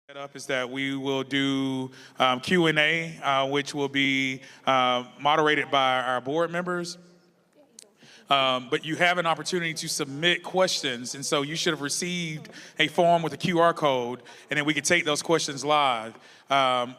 Up is that we will do Q&A, which will be moderated by our board members. But you have an opportunity to submit questions, and so you should have received a form with a QR code, and then we can take those questions live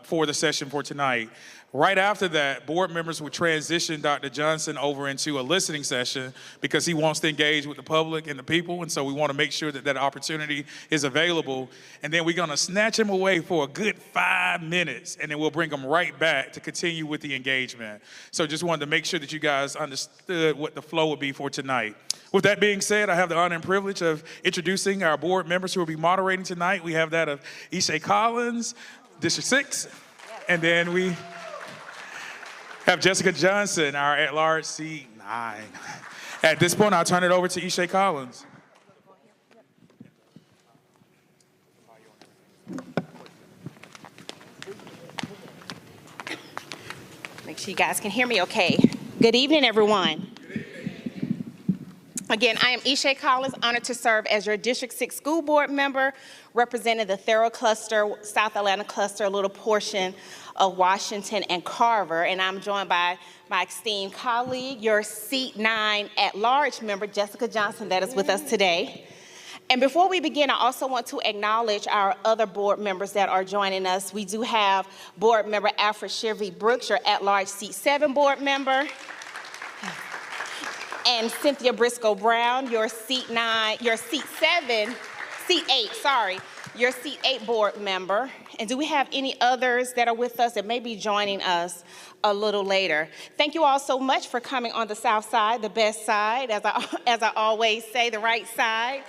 for the session for tonight. Right after that, board members will transition Dr. Johnson over into a listening session because he wants to engage with the public and the people, and so we want to make sure that that opportunity is available. And then we're going to snatch him away for a good 5 minutes, and then we'll bring him right back to continue with the engagement. So just wanted to make sure that you guys understood what the flow would be for tonight. With that being said, I have the honor and privilege of introducing our board members who will be moderating tonight. We have that of Ishay Collins, District 6, and then we have Jessica Johnson, our at-large seat 9. At this point, I'll turn it over to Ishay Collins. Make sure you guys can hear me okay. Good evening, everyone. Again, I am Ishay Collins, honored to serve as your District 6 school board member, representing the Therrell cluster, South Atlanta cluster, a little portion of Washington and Carver. And I'm joined by my esteemed colleague, your seat 9 at-large member, Jessica Johnson, that is with us today. And before we begin, I also want to acknowledge our other board members that are joining us. We do have board member Alfred Shirvey Brooks, your at-large seat 7 board member, and Cynthia Briscoe Brown, your seat 8, your seat 8 board member. And do we have any others that are with us that may be joining us a little later? Thank you all so much for coming on the south side, the best side, as I always say, the right side.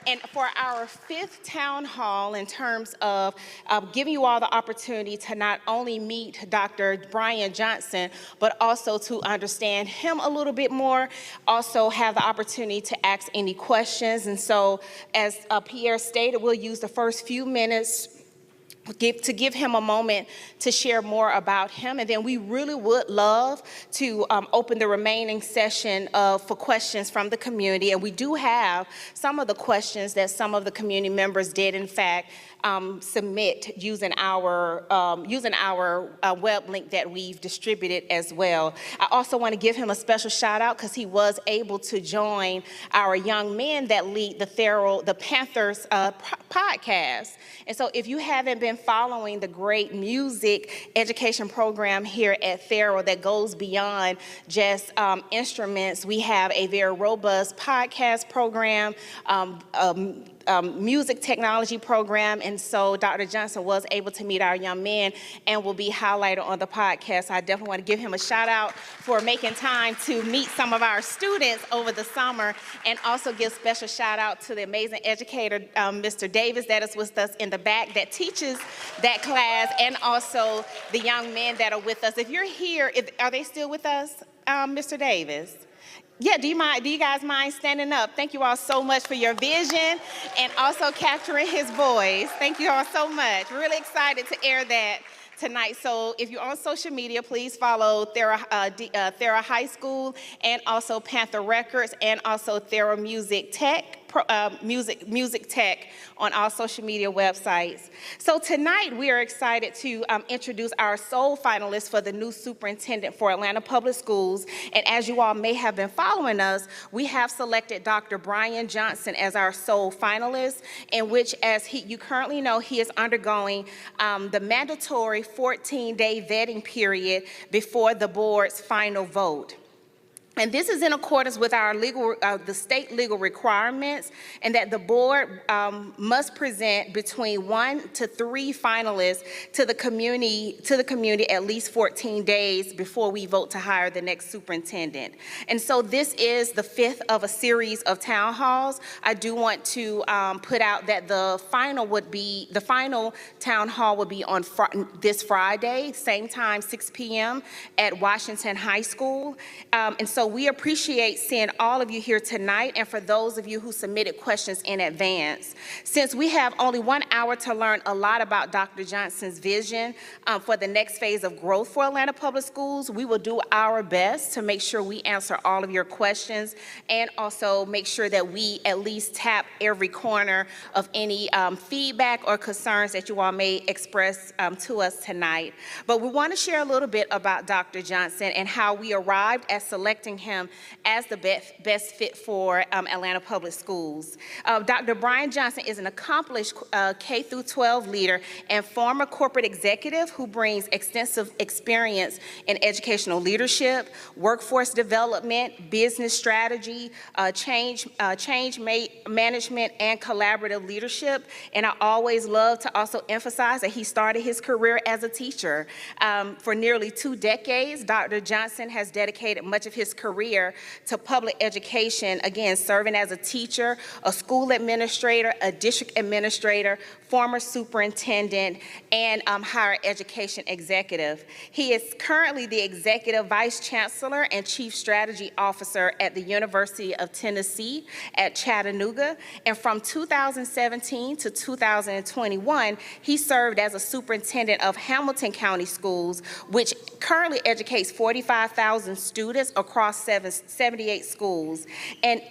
And for our 5th town hall, in terms of giving you all the opportunity to not only meet Dr. Bryan Johnson, but also to understand him a little bit more, also have the opportunity to ask any questions. And so, as Pierre stated, we'll use the first few minutes to give him a moment to share more about him, and then we really would love to open the remaining session for questions from the community. And we do have some of the questions that some of the community members did, in fact, submit using our web link that we've distributed as well. I also want to give him a special shout out because he was able to join our young men that lead the Panthers podcast. And so if you haven't been following the great music education program here at Therrell that goes beyond just instruments, we have a very robust podcast program, music technology program, and so Dr. Johnson was able to meet our young men and will be highlighted on the podcast. I definitely want to give him a shout out for making time to meet some of our students over the summer, and also give special shout out to the amazing educator, Mr. Davis, that is with us in the back, that teaches that class, and also the young men that are with us. If you're here, are they still with us, Mr. Davis? Yeah, do you guys mind standing up? Thank you all so much for your vision and also capturing his voice. Thank you all so much. Really excited to air that tonight. So if you're on social media, please follow Therrell High School, and also Panther Records, and also Therrell Music Tech, Music Tech on all social media websites. So tonight we are excited to introduce our sole finalists for the new superintendent for Atlanta Public Schools. And as you all may have been following us, we have selected Dr. Bryan Johnson as our sole finalist, in which, as you currently know, he is undergoing the mandatory 14-day vetting period before the board's final vote. And this is in accordance with our the state legal requirements, and that the board must present between 1 to 3 finalists to the community at least 14 days before we vote to hire the next superintendent. And so this is the 5th of a series of town halls. I do want to put out that the final town hall would be on this Friday, same time, 6 p.m. at Washington High School. And so so we appreciate seeing all of you here tonight, and for those of you who submitted questions in advance. Since we have only 1 hour to learn a lot about Dr. Johnson's vision for the next phase of growth for Atlanta Public Schools, we will do our best to make sure we answer all of your questions and also make sure that we at least tap every corner of any feedback or concerns that you all may express to us tonight. But we want to share a little bit about Dr. Johnson and how we arrived at selecting him as the best fit for Atlanta Public Schools. Dr. Bryan Johnson is an accomplished K-12 leader and former corporate executive who brings extensive experience in educational leadership, workforce development, business strategy, change management, and collaborative leadership. And I always love to also emphasize that he started his career as a teacher. For nearly 2 decades, Dr. Johnson has dedicated much of his career to public education, again, serving as a teacher, a school administrator, a district administrator, former superintendent, and higher education executive. He is currently the Executive Vice Chancellor and Chief Strategy Officer at the University of Tennessee at Chattanooga. And from 2017 to 2021, he served as a superintendent of Hamilton County Schools, which currently educates 45,000 students across 78 schools. And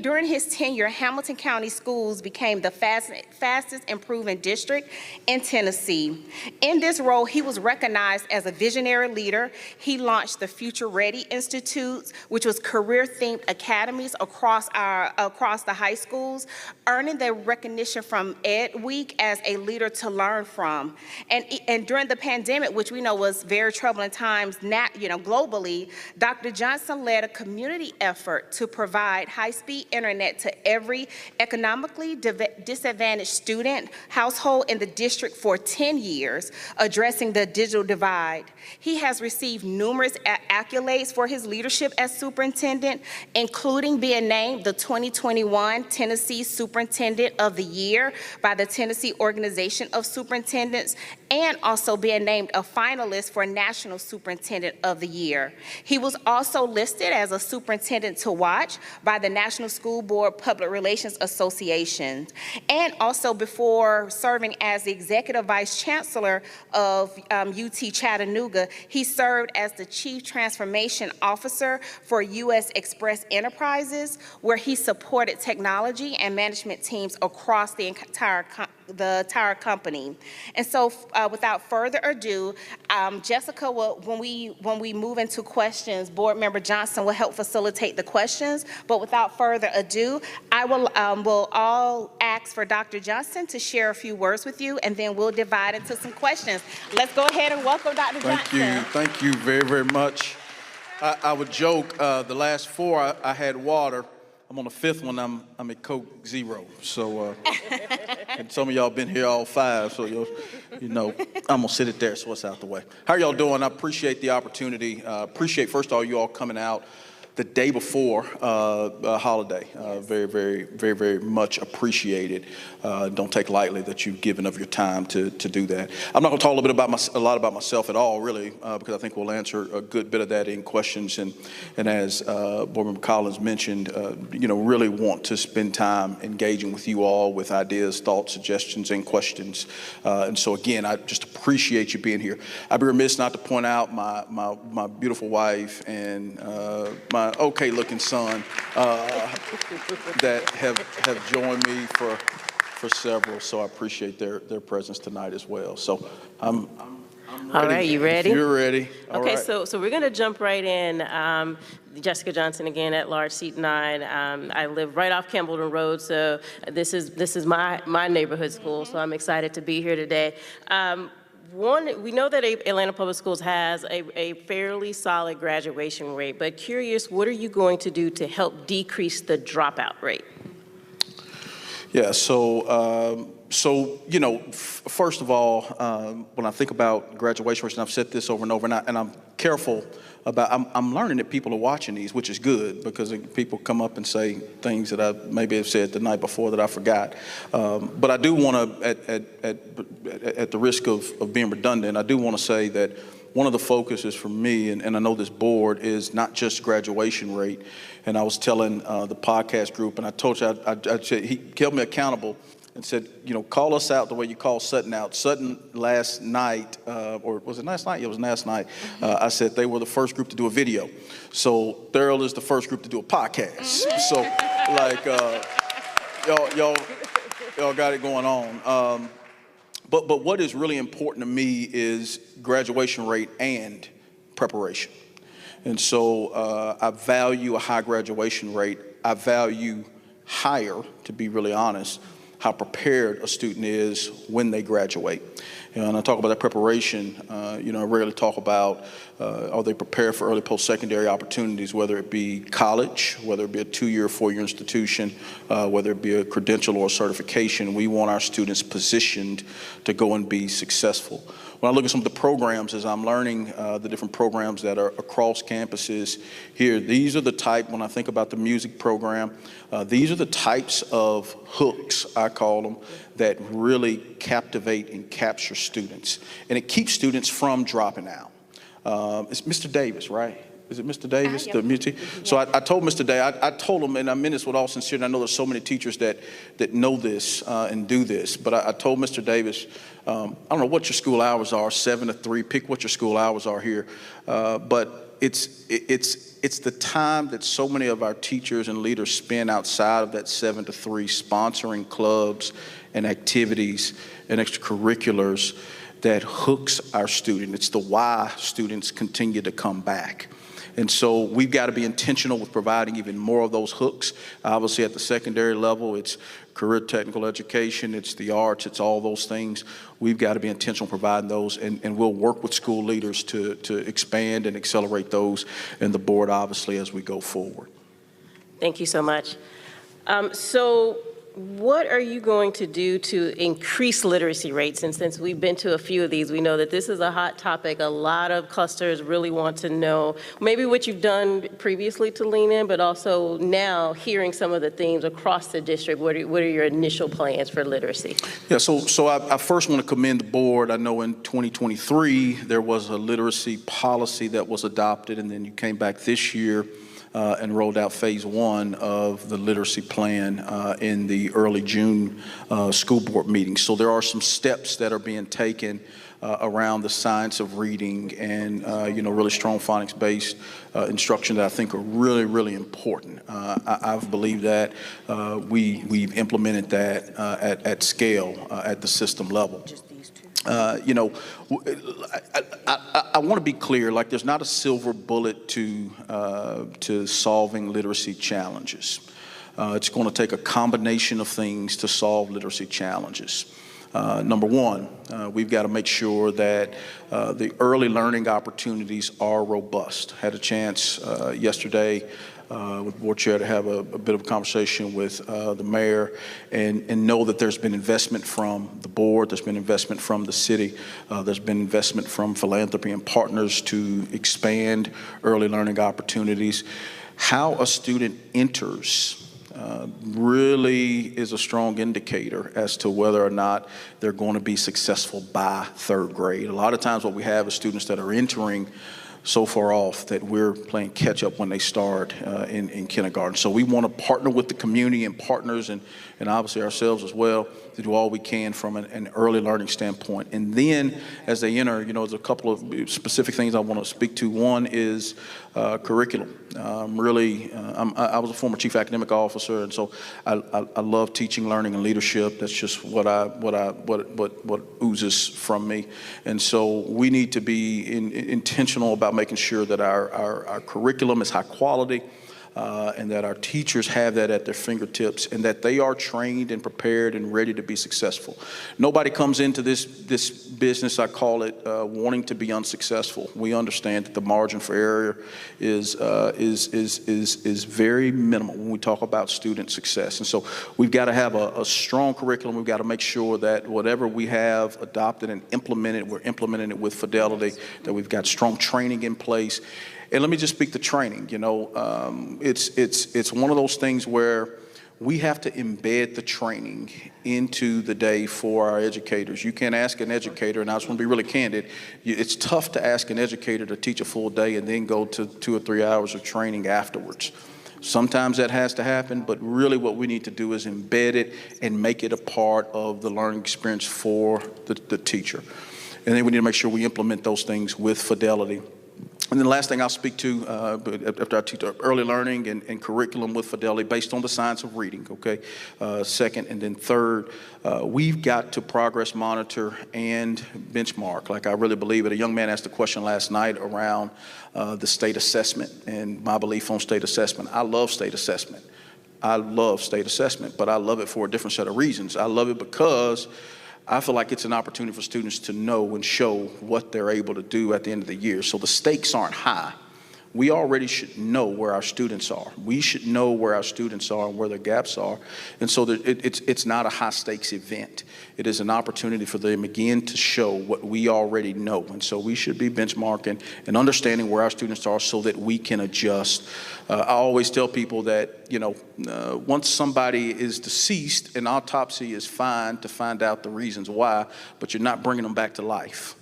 during his tenure, Hamilton County Schools became the fastest improving district in Tennessee. In this role, he was recognized as a visionary leader. He launched the Future Ready Institutes, which was career-themed academies across the high schools, earning the recognition from Ed Week as a leader to learn from. And during the pandemic, which we know was very troubling times, globally, Dr. Johnson led a community effort to provide high-speed internet to every economically disadvantaged student household in the district for 10 years, addressing the digital divide. He has received numerous accolades for his leadership as superintendent, including being named the 2021 Tennessee Superintendent of the Year by the Tennessee Organization of Superintendents, and also being named a finalist for National Superintendent of the Year. He was also listed as a superintendent to watch by the National School Board Public Relations Association. And also before serving as the Executive Vice Chancellor of UT Chattanooga, he served as the Chief Transformation Officer for U.S. Express Enterprises, where he supported technology and management teams across the entire company. And so without further ado, Jessica will, when we move into questions, Board Member Johnson will help facilitate the questions. But without further ado, I will all ask for Dr. Johnson to share a few words with you, and then we'll divide into some questions. Let's go ahead and welcome Dr. Johnson. Thank you very, very much. I would joke, the last 4 I had water. I'm on the 5th one, I'm at Coke Zero. So, and some of y'all been here all 5, so you know, I'm gonna sit it there so it's out the way. How are y'all doing? I appreciate the opportunity. Appreciate, first of all, you all coming out the day before a holiday. Very, very, very, very much appreciated. Don't take lightly that you've given of your time to do that. I'm not going to talk a lot about myself at all, really, because I think we'll answer a good bit of that in questions. And as Board Member Collins mentioned, really want to spend time engaging with you all with ideas, thoughts, suggestions, and questions. And so again, I just appreciate you being here. I'd be remiss not to point out my beautiful wife and my okay-looking son that have joined me for several, so I appreciate their presence tonight as well. So I'm ready. All right, you ready? If you're ready. Okay, so we're going to jump right in. Jessica Johnson again, at large, seat 9. I live right off Campbellton Road, so this is my neighborhood school. So I'm excited to be here today. We know that Atlanta Public Schools has a fairly solid graduation rate, but curious, what are you going to do to help decrease the dropout rate? Yeah, so first of all, when I think about graduation rates, and I've said this over and over, and I'm careful about, I'm learning that people are watching these, which is good, because people come up and say things that I maybe have said the night before that I forgot. But I do want to, at the risk of being redundant, I do want to say that one of the focuses for me, and I know this board, is not just graduation rate. And I was telling the podcast group, and I told you, I said, he held me accountable and said, you know, call us out the way you call Sutton out. Sutton last night, or was it last night? Yeah, it was last night. I said they were the first group to do a video. So Therrell is the first group to do a podcast. So like, y'all got it going on. But what is really important to me is graduation rate and preparation. And so I value a high graduation rate. I value higher, to be really honest, how prepared a student is when they graduate. You know, and I talk about that preparation, you know, I rarely talk about are they prepared for early post-secondary opportunities, whether it be college, whether it be a 2-year, 4-year institution, whether it be a credential or a certification. We want our students positioned to go and be successful. When I look at some of the programs, as I'm learning the different programs that are across campuses here, these are the type, when I think about the music program, these are the types of hooks, I call them, that really captivate and capture students. And it keeps students from dropping out. It's Mr. Davis, right? Is it Mr. Davis, the music? So I told Mr. Davis, I told him, and I mean this with all sincerity, I know there's so many teachers that know this and do this, but I told Mr. Davis, I don't know what your school hours are, 7 to 3, pick what your school hours are here, but it's the time that so many of our teachers and leaders spend outside of that 7 to 3 sponsoring clubs and activities and extracurriculars that hooks our student. It's the why students continue to come back. And so we've got to be intentional with providing even more of those hooks. Obviously at the secondary level, it's career technical education, it's the arts, it's all those things. We've got to be intentional providing those, and we'll work with school leaders to expand and accelerate those, and the board obviously as we go forward. Thank you so much. So what are you going to do to increase literacy rates? And since we've been to a few of these, we know that this is a hot topic. A lot of clusters really want to know maybe what you've done previously to lean in, but also now hearing some of the themes across the district. What are your initial plans for literacy? Yeah, so I first want to commend the board. I know in 2023, there was a literacy policy that was adopted, and then you came back this year and rolled out phase 1 of the literacy plan in the early June school board meeting. So there are some steps that are being taken around the science of reading and, you know, really strong phonics-based instruction that I think are really, really important. I've believed that. We've implemented that at scale at the system level. You know, I want to be clear, like there's not a silver bullet to solving literacy challenges. It's going to take a combination of things to solve literacy challenges. Number one, we've got to make sure that the early learning opportunities are robust. Had a chance yesterday with board chair to have a bit of a conversation with the mayor and know that there's been investment from the board, there's been investment from the city, there's been investment from philanthropy and partners to expand early learning opportunities. How a student enters really is a strong indicator as to whether or not they're going to be successful by 3rd grade. A lot of times what we have is students that are entering so far off that we're playing catch up when they start in kindergarten. So we want to partner with the community and partners and obviously ourselves as well to do all we can from an early learning standpoint. And then as they enter, you know, there's a couple of specific things I want to speak to. One is curriculum. I was a former chief academic officer, and so I love teaching, learning, and leadership. That's just what oozes from me. And so we need to be intentional about making sure that our curriculum is high quality, and that our teachers have that at their fingertips, and that they are trained and prepared and ready to be successful. Nobody comes into this business, I call it, wanting to be unsuccessful. We understand that the margin for error is very minimal when we talk about student success. And so we've got to have a strong curriculum. We've got to make sure that whatever we have adopted and implemented, we're implementing it with fidelity, that we've got strong training in place. And let me just speak to training. You know, it's one of those things where we have to embed the training into the day for our educators. You can't ask an educator, and I just want to be really candid, it's tough to ask an educator to teach a full day and then go to 2 or 3 hours of training afterwards. Sometimes that has to happen, but really what we need to do is embed it and make it a part of the learning experience for the teacher. And then we need to make sure we implement those things with fidelity. And then the last thing I'll speak to after I teach early learning and curriculum with fidelity based on the science of reading, okay? Second, and then third, we've got to progress monitor and benchmark. Like I really believe it. A young man asked a question last night around the state assessment and my belief on state assessment. I love state assessment. I love state assessment, but I love it for a different set of reasons. I love it because I feel like it's an opportunity for students to know and show what they're able to do at the end of the year. So the stakes aren't high. We already should know where our students are. We should know where our students are and where their gaps are. And so it's not a high stakes event. It is an opportunity for them again to show what we already know. And so we should be benchmarking and understanding where our students are so that we can adjust. I always tell people that, once somebody is deceased, an autopsy is fine to find out the reasons why, but you're not bringing them back to life.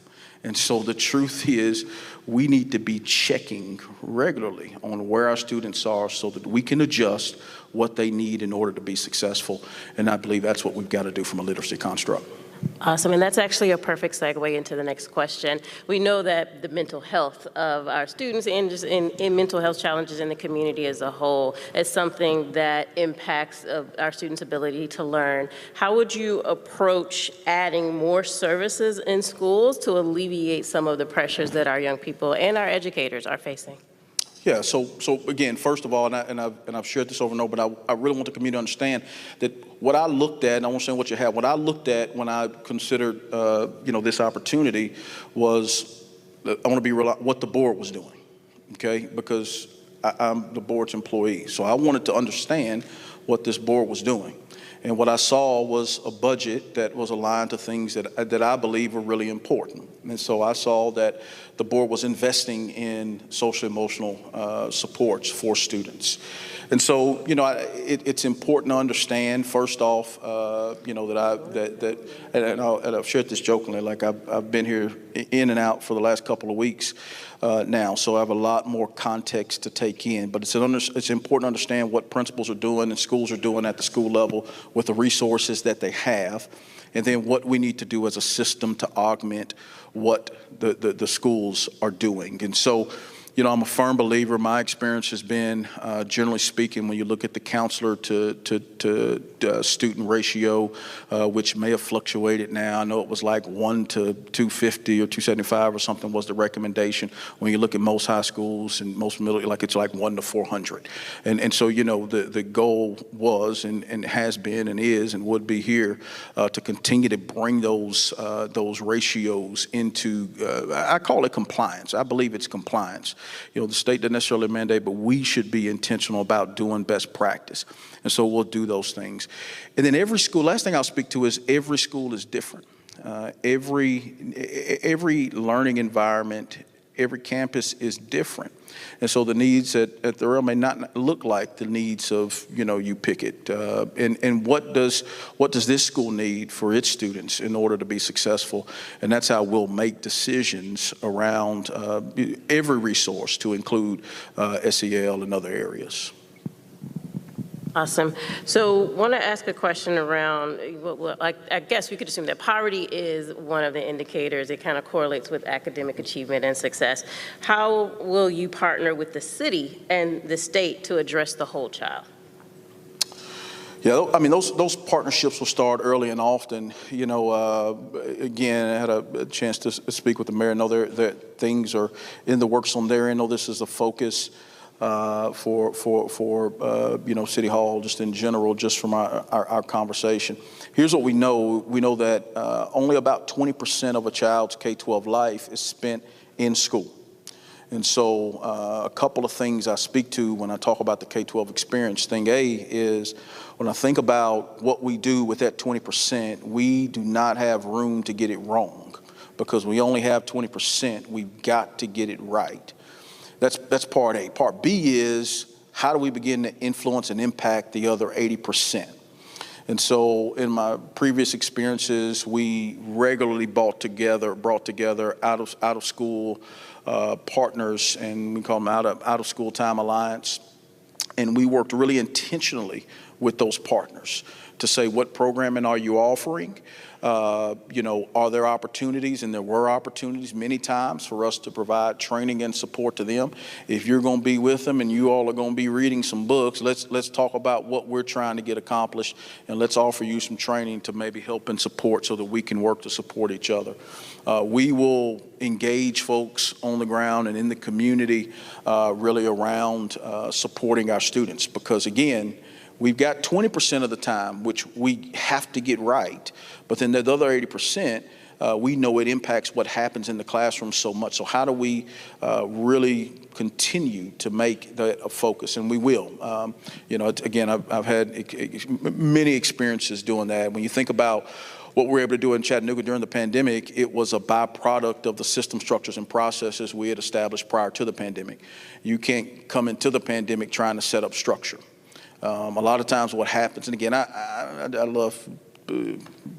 And so the truth is we need to be checking regularly on where our students are so that we can adjust what they need in order to be successful. And I believe that's what we've got to do from a literacy construct. Awesome, and that's actually a perfect segue into the next question. We know that the mental health of our students and just in mental health challenges in the community as a whole is something that impacts our students' ability to learn. How would you approach adding more services in schools to alleviate some of the pressures that our young people and our educators are facing? Yeah, so again, first of all, and I've shared this over and over, but I really want the community to understand that what I looked at, and I won't say what you have, what I looked at when I considered, this opportunity was, I want to be real, what the board was doing, okay? Because I'm the board's employee, so I wanted to understand what this board was doing. And what I saw was a budget that was aligned to things that I believe were really important. And so I saw that the board was investing in social emotional supports for students. And so, it's important to understand, first off, and I've shared this jokingly, like I've been here in and out for the last couple of weeks now, so I have a lot more context to take in. But it's important to understand what principals are doing and schools are doing at the school level with the resources that they have, and then what we need to do as a system to augment what the schools are doing. And so, I'm a firm believer. My experience has been, generally speaking, when you look at the counselor to student ratio, which may have fluctuated now. I know it was like 1 to 250 or 275 or something was the recommendation. When you look at most high schools and most middle, it's like 1 to 400. And so, the goal was and has been and is and would be here to continue to bring those ratios into, I call it compliance. I believe it's compliance. The state doesn't necessarily mandate, but we should be intentional about doing best practice. And so we'll do those things. And then every school, last thing I'll speak to is every school is different. Every learning environment, every campus is different. And so the needs at Therrell may not look like the needs of, you pick it. And what does this school need for its students in order to be successful? And that's how we'll make decisions around every resource to include SEL and other areas. Awesome. So want to ask a question around, I guess we could assume that poverty is one of the indicators. It kind of correlates with academic achievement and success. How will you partner with the city and the state to address the whole child? Yeah, those partnerships will start early and often. Again, I had a chance to speak with the mayor. I know that things are in the works on their end. I know this is a focus for City Hall, just in general, just from our conversation. Here's what we know. We know that only about 20% of a child's K-12 life is spent in school. And so a couple of things I speak to when I talk about the K-12 experience. Thing A is when I think about what we do with that 20%, we do not have room to get it wrong because we only have 20%. We've got to get it right. That's part A. Part B is how do we begin to influence and impact the other 80%? And so in my previous experiences, we regularly brought together out of school partners, and we call them out of school time alliance. And we worked really intentionally with those partners to say, what programming are you offering? Are there opportunities? And there were opportunities many times for us to provide training and support to them. If you're going to be with them and you all are going to be reading some books, let's talk about what we're trying to get accomplished, and let's offer you some training to maybe help and support so that we can work to support each other. We will engage folks on the ground and in the community really around supporting our students, because again, we've got 20% of the time, which we have to get right, but then the other 80%, we know it impacts what happens in the classroom so much. So how do we really continue to make that a focus? And we will. Again, I've had many experiences doing that. When you think about what we were able to do in Chattanooga during the pandemic, it was a byproduct of the system, structures, and processes we had established prior to the pandemic. You can't come into the pandemic trying to set up structure. A lot of times what happens, and again, I love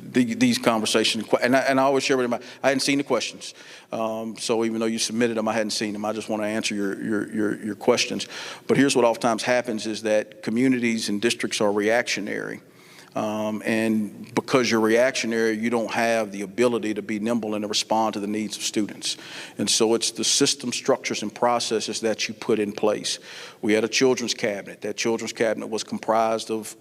these conversations, and I always share with them, I hadn't seen the questions. So even though you submitted them, I hadn't seen them. I just want to answer your questions. But here's what oftentimes happens is that communities and districts are reactionary. And because you're reactionary, you don't have the ability to be nimble and to respond to the needs of students. And so it's the system, structures, and processes that you put in place. We had a children's cabinet. That children's cabinet was comprised of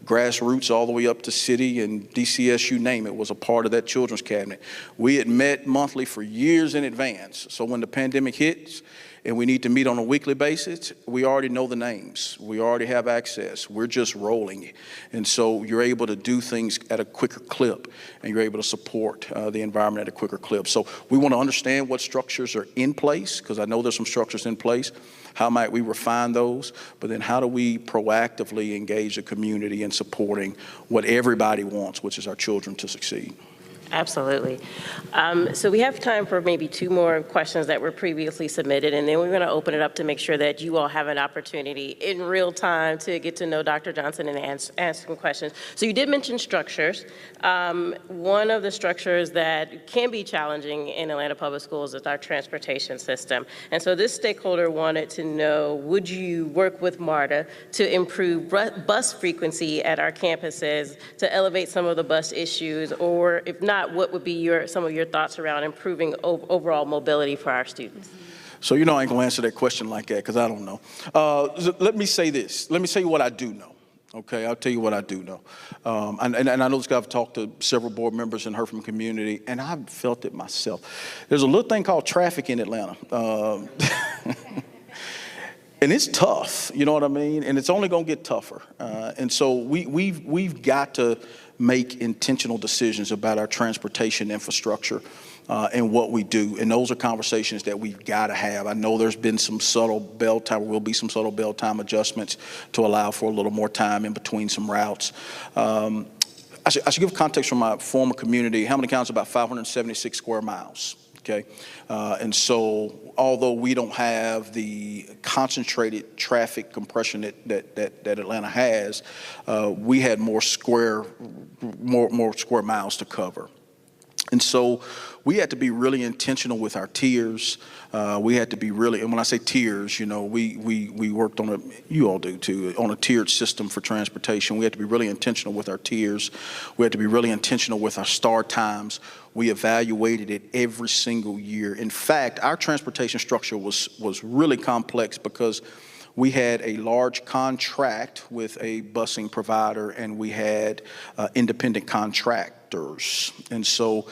grassroots all the way up to city and DCS, you name it, was a part of that children's cabinet. We had met monthly for years in advance. So when the pandemic hits, and we need to meet on a weekly basis, we already know the names. We already have access. We're just rolling. And so you're able to do things at a quicker clip, and you're able to support the environment at a quicker clip. So we want to understand what structures are in place, because I know there's some structures in place. How might we refine those? But then how do we proactively engage the community in supporting what everybody wants, which is our children to succeed? Absolutely. So we have time for maybe 2 more questions that were previously submitted, and then we're going to open it up to make sure that you all have an opportunity in real time to get to know Dr. Johnson and answer some questions. So you did mention structures. One of the structures that can be challenging in Atlanta Public Schools is our transportation system. And so this stakeholder wanted to know, would you work with MARTA to improve bus frequency at our campuses, to elevate some of the bus issues, or if not, what would be some of your thoughts around improving overall mobility for our students? So I ain't going to answer that question like that, because I don't know. Let me say this. Let me say what I do know. Okay, I'll tell you what I do know. And I know this guy, I've talked to several board members and heard from the community, and I've felt it myself. There's a little thing called traffic in Atlanta. And it's tough, you know what I mean? And it's only going to get tougher. And so we've got to make intentional decisions about our transportation infrastructure and what we do. And those are conversations that we've got to have. I know there's been some subtle bell time, will be some subtle bell time adjustments to allow for a little more time in between some routes. I should give context from my former community. Hamilton County is about 576 square miles. Okay, and so although we don't have the concentrated traffic compression that Atlanta has, we had more square miles to cover. And so we had to be really intentional with our tiers. We had to be really, and when I say tiers, we worked on you all do too, on a tiered system for transportation. We had to be really intentional with our tiers. We had to be really intentional with our start times. We evaluated it every single year. In fact, our transportation structure was really complex because we had a large contract with a busing provider, and we had independent contractors. And so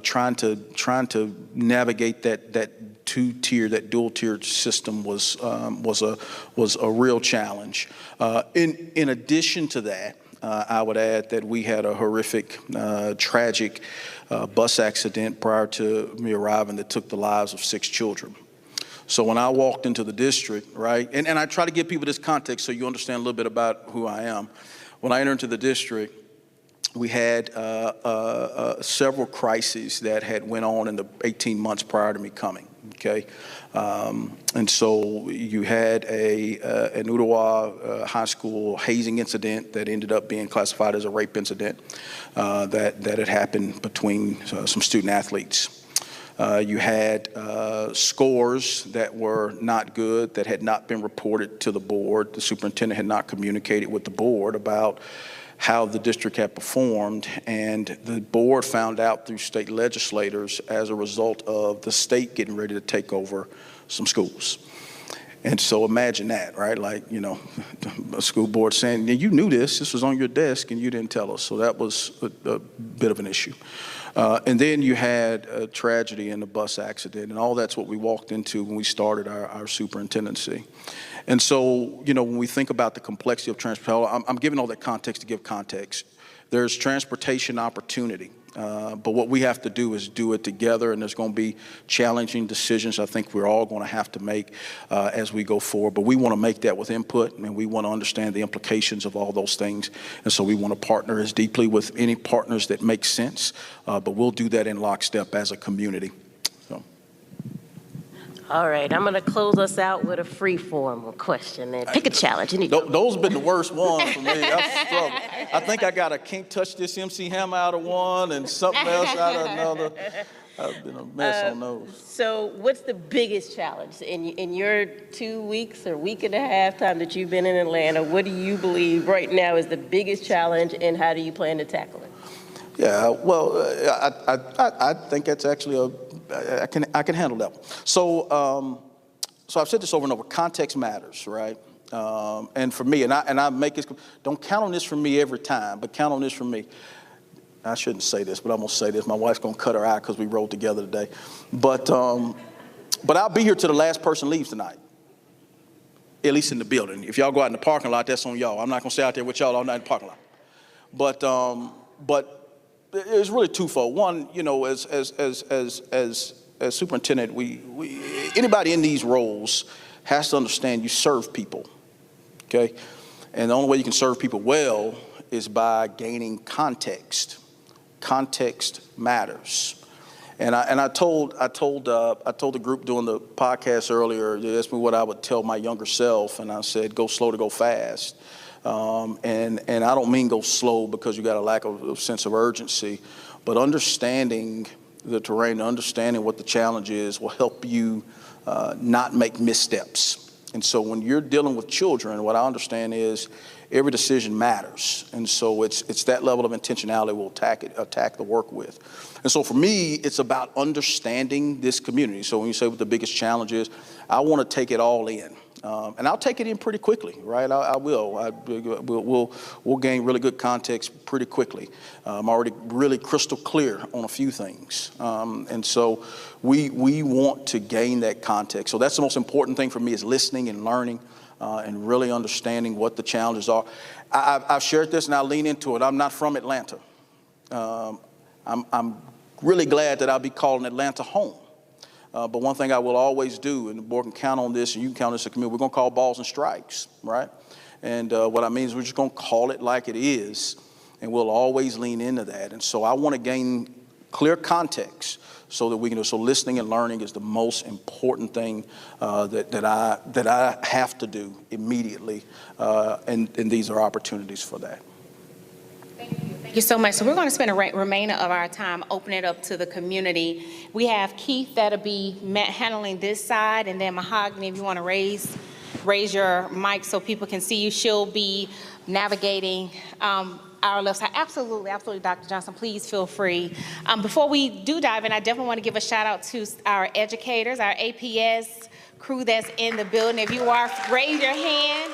trying to navigate that two-tier, that dual-tiered system was a real challenge. In addition to that, I would add that we had a horrific, tragic bus accident prior to me arriving that took the lives of 6 children. So when I walked into the district, right, and I try to give people this context so you understand a little bit about who I am. When I entered into the district, we had several crises that had went on in the 18 months prior to me coming. okay? And so you had an Ottawa high school hazing incident that ended up being classified as a rape incident that had happened between some student athletes. You had scores that were not good, that had not been reported to the board. The superintendent had not communicated with the board about how the district had performed, and the board found out through state legislators as a result of the state getting ready to take over some schools. And so imagine that, right? Like, you know, a school board saying, you knew this was on your desk and you didn't tell us. So that was a bit of an issue. And then you had a tragedy in the bus accident, and all that's what we walked into when we started our superintendency. And so, you know, when we think about the complexity of transportation, I'm giving all that context to give context. There's transportation opportunity, but what we have to do is do it together, and there's going to be challenging decisions I think we're all going to have to make as we go forward. But we want to make that with input, and we want to understand the implications of all those things. And so we want to partner as deeply with any partners that make sense, but we'll do that in lockstep as a community. All right, I'm going to close us out with a free-form question. And pick a challenge. Those have been the worst ones for me. I've struggled. I think I got a can't touch this MC Hammer out of one and something else out of another. I've been a mess on those. So what's the biggest challenge in your 2 weeks or week and a half time that you've been in Atlanta? What do you believe right now is the biggest challenge, and how do you plan to tackle it? Yeah, well, I think that's actually I can handle that one. So I've said this over and over. Context matters, right? And for me, and I make this. Don't count on this from me every time, but count on this from me. I shouldn't say this, but I'm gonna say this. My wife's gonna cut her eye because we rode together today. But I'll be here till the last person leaves tonight. At least in the building. If y'all go out in the parking lot, that's on y'all. I'm not gonna stay out there with y'all all night in the parking lot. But it's really twofold. One, you know, as superintendent, anybody in these roles has to understand you serve people, okay? And the only way you can serve people well is by gaining context. Context matters. And I told the group doing the podcast earlier, they asked me what I would tell my younger self, and I said, go slow to go fast. And I don't mean go slow because you got a lack of sense of urgency, but understanding the terrain, understanding what the challenge is will help you not make missteps. And so when you're dealing with children, what I understand is every decision matters. And so it's that level of intentionality we'll attack the work with. And so for me, it's about understanding this community. So when you say what the biggest challenge is, I want to take it all in. And I'll take it in pretty quickly, right? I will. We'll gain really good context pretty quickly. I'm already really crystal clear on a few things. And so we want to gain that context. So that's the most important thing for me is listening and learning and really understanding what the challenges are. I've shared this and I'll lean into it. I'm not from Atlanta. I'm really glad that I'll be calling Atlanta home. But one thing I will always do, and the board can count on this, and you can count on this as a community, we're going to call balls and strikes, right? And what I mean is we're just going to call it like it is, and we'll always lean into that. And so I want to gain clear context so that we can do. So listening and learning is the most important thing that I have to do immediately, and these are opportunities for that. Thank you so much. So we're going to spend a remainder of our time opening it up to the community. We have Keith that'll be handling this side, and then Mahogany, if you want to raise your mic so people can see you, she'll be navigating our left side. Absolutely, Dr. Johnson, please feel free. Before we do dive in, I definitely want to give a shout out to our educators, our APS crew that's in the building. If you are, raise your hand.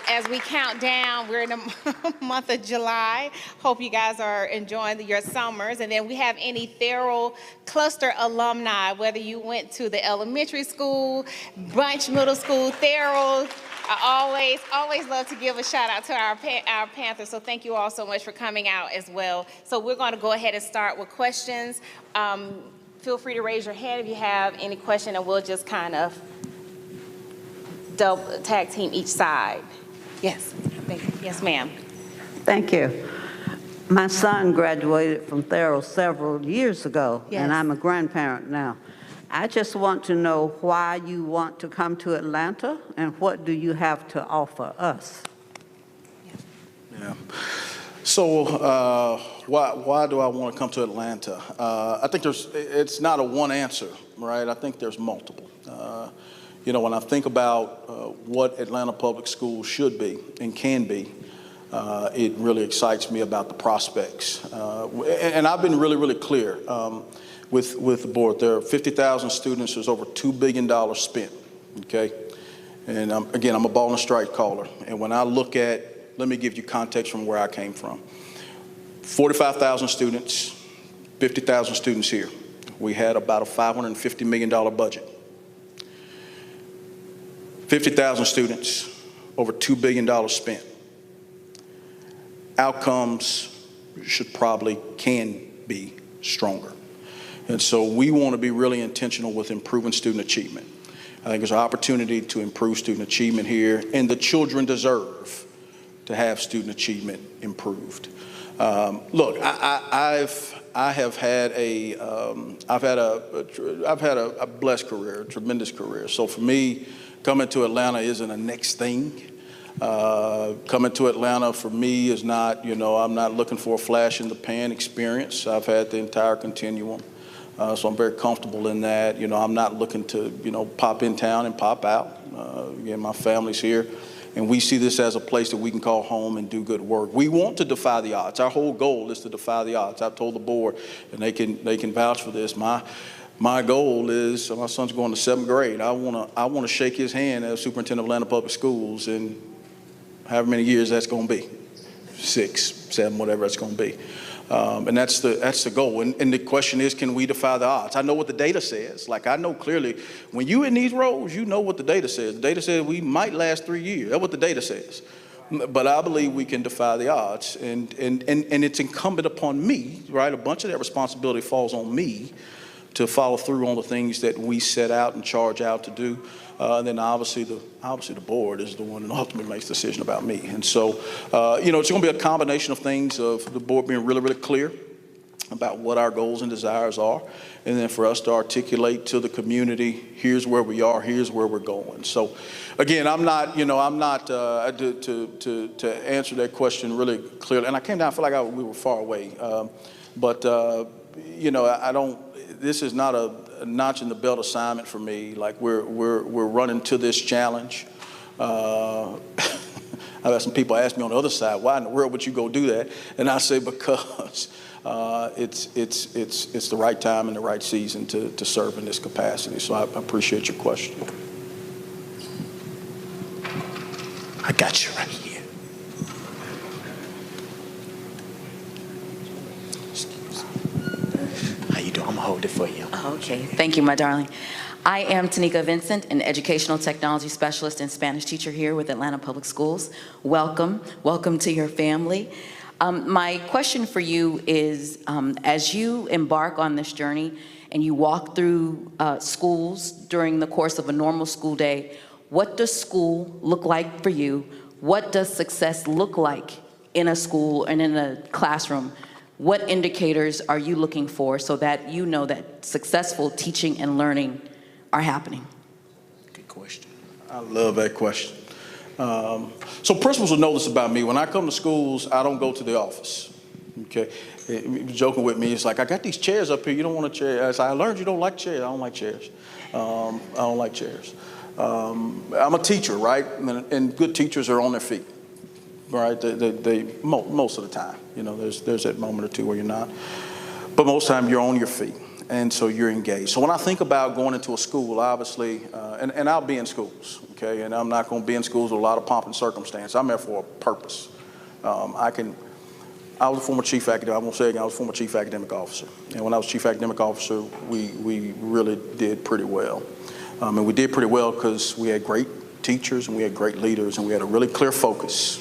As we count down, we're in the month of July. Hope you guys are enjoying your summers. And then we have any Therrell cluster alumni, whether you went to the elementary school, Bunch Middle School, Therrell. I always love to give a shout out to our Panthers. So thank you all so much for coming out as well. So we're going to go ahead and start with questions. Feel free to raise your hand if you have any question, and we'll just kind of double tag team each side. Yes, yes, ma'am. Thank you. My son graduated from Therrell several years ago, Yes. and I'm a grandparent now. I just want to know why you want to come to Atlanta, and what do you have to offer us? Yeah. So why do I want to come to Atlanta? I think it's not a one answer, right? I think there's multiple. When I think about what Atlanta Public Schools should be and can be, it really excites me about the prospects. And I've been really, really clear with the board. There are 50,000 students. There's over $2 billion spent, okay? And again, I'm a ball and strike caller. And when I look at, let me give you context from where I came from. 45,000 students, 50,000 students here. We had about a $550 million budget. 50,000 students, over $2 billion spent. Outcomes can be stronger. And so we want to be really intentional with improving student achievement. I think there's an opportunity to improve student achievement here, and the children deserve to have student achievement improved. Look, I've had a blessed career, a tremendous career. So for me, coming to Atlanta isn't a next thing. Coming to Atlanta for me is not, I'm not looking for a flash in the pan experience. I've had the entire continuum. So I'm very comfortable in that. I'm not looking to, pop in town and pop out. Again, my family's here, and we see this as a place that we can call home and do good work. We want to defy the odds. Our whole goal is to defy the odds. I've told the board, and they can vouch for this. My goal is, my son's going to 7th grade. I want to shake his hand as superintendent of Atlanta Public Schools in however many years that's going to be, 6, 7, whatever that's going to be. And that's the goal. And the question is, can we defy the odds? I know what the data says. Like, I know clearly, when you're in these roles, you know what the data says. The data says we might last 3 years. That's what the data says. But I believe we can defy the odds. And it's incumbent upon me, right? A bunch of that responsibility falls on me to follow through on the things that we set out and charge out to do. And then obviously the board is the one that ultimately makes the decision about me. And so, it's going to be a combination of things, of the board being really, really clear about what our goals and desires are, and then for us to articulate to the community, here's where we are, here's where we're going. So, again, to answer that question really clearly, and I came down, I feel like we were far away, this is not a notch in the belt assignment for me. Like, we're running to this challenge. I've had some people ask me on the other side, why in the world would you go do that? And I say, because it's the right time and the right season to serve in this capacity. So I appreciate your question. I got you right here. How you doing? I'm gonna hold it for you. Okay, thank you, my darling. I am Tanika Vincent, an educational technology specialist and Spanish teacher here with Atlanta Public Schools. Welcome to your family. My question for you is, as you embark on this journey and you walk through schools during the course of a normal school day, what does school look like for you? What does success look like in a school and in a classroom? What indicators are you looking for so that you know that successful teaching and learning are happening? Good question. I love that question. So principals will know this about me. When I come to schools, I don't go to the office. Okay, joking with me, it's like, I got these chairs up here. You don't want a chair. I learned you don't like chairs. I don't like chairs. I don't like chairs. I'm a teacher, right? And good teachers are on their feet, right? They most of the time. There's that moment or two where you're not, but most of the time you're on your feet, and so you're engaged. So when I think about going into a school, obviously, and I'll be in schools, okay, and I'm not going to be in schools with a lot of pomp and circumstance. I'm there for a purpose. I was a former chief academic. I won't say again. I was a former chief academic officer, and when I was chief academic officer, we really did pretty well. And we did pretty well because we had great teachers and we had great leaders and we had a really clear focus,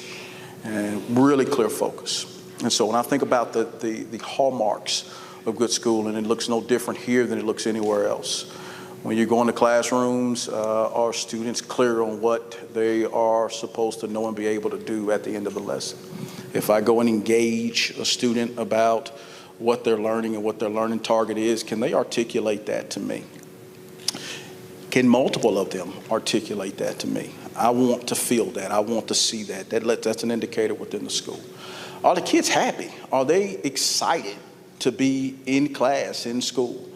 and really clear focus. And so when I think about the hallmarks of good school, and it looks no different here than it looks anywhere else. When you go into classrooms, are students clear on what they are supposed to know and be able to do at the end of the lesson? If I go and engage a student about what they're learning and what their learning target is, can they articulate that to me? Can multiple of them articulate that to me? I want to feel that. I want to see that. That's an indicator within the school. Are the kids happy? Are they excited to be in class, in school?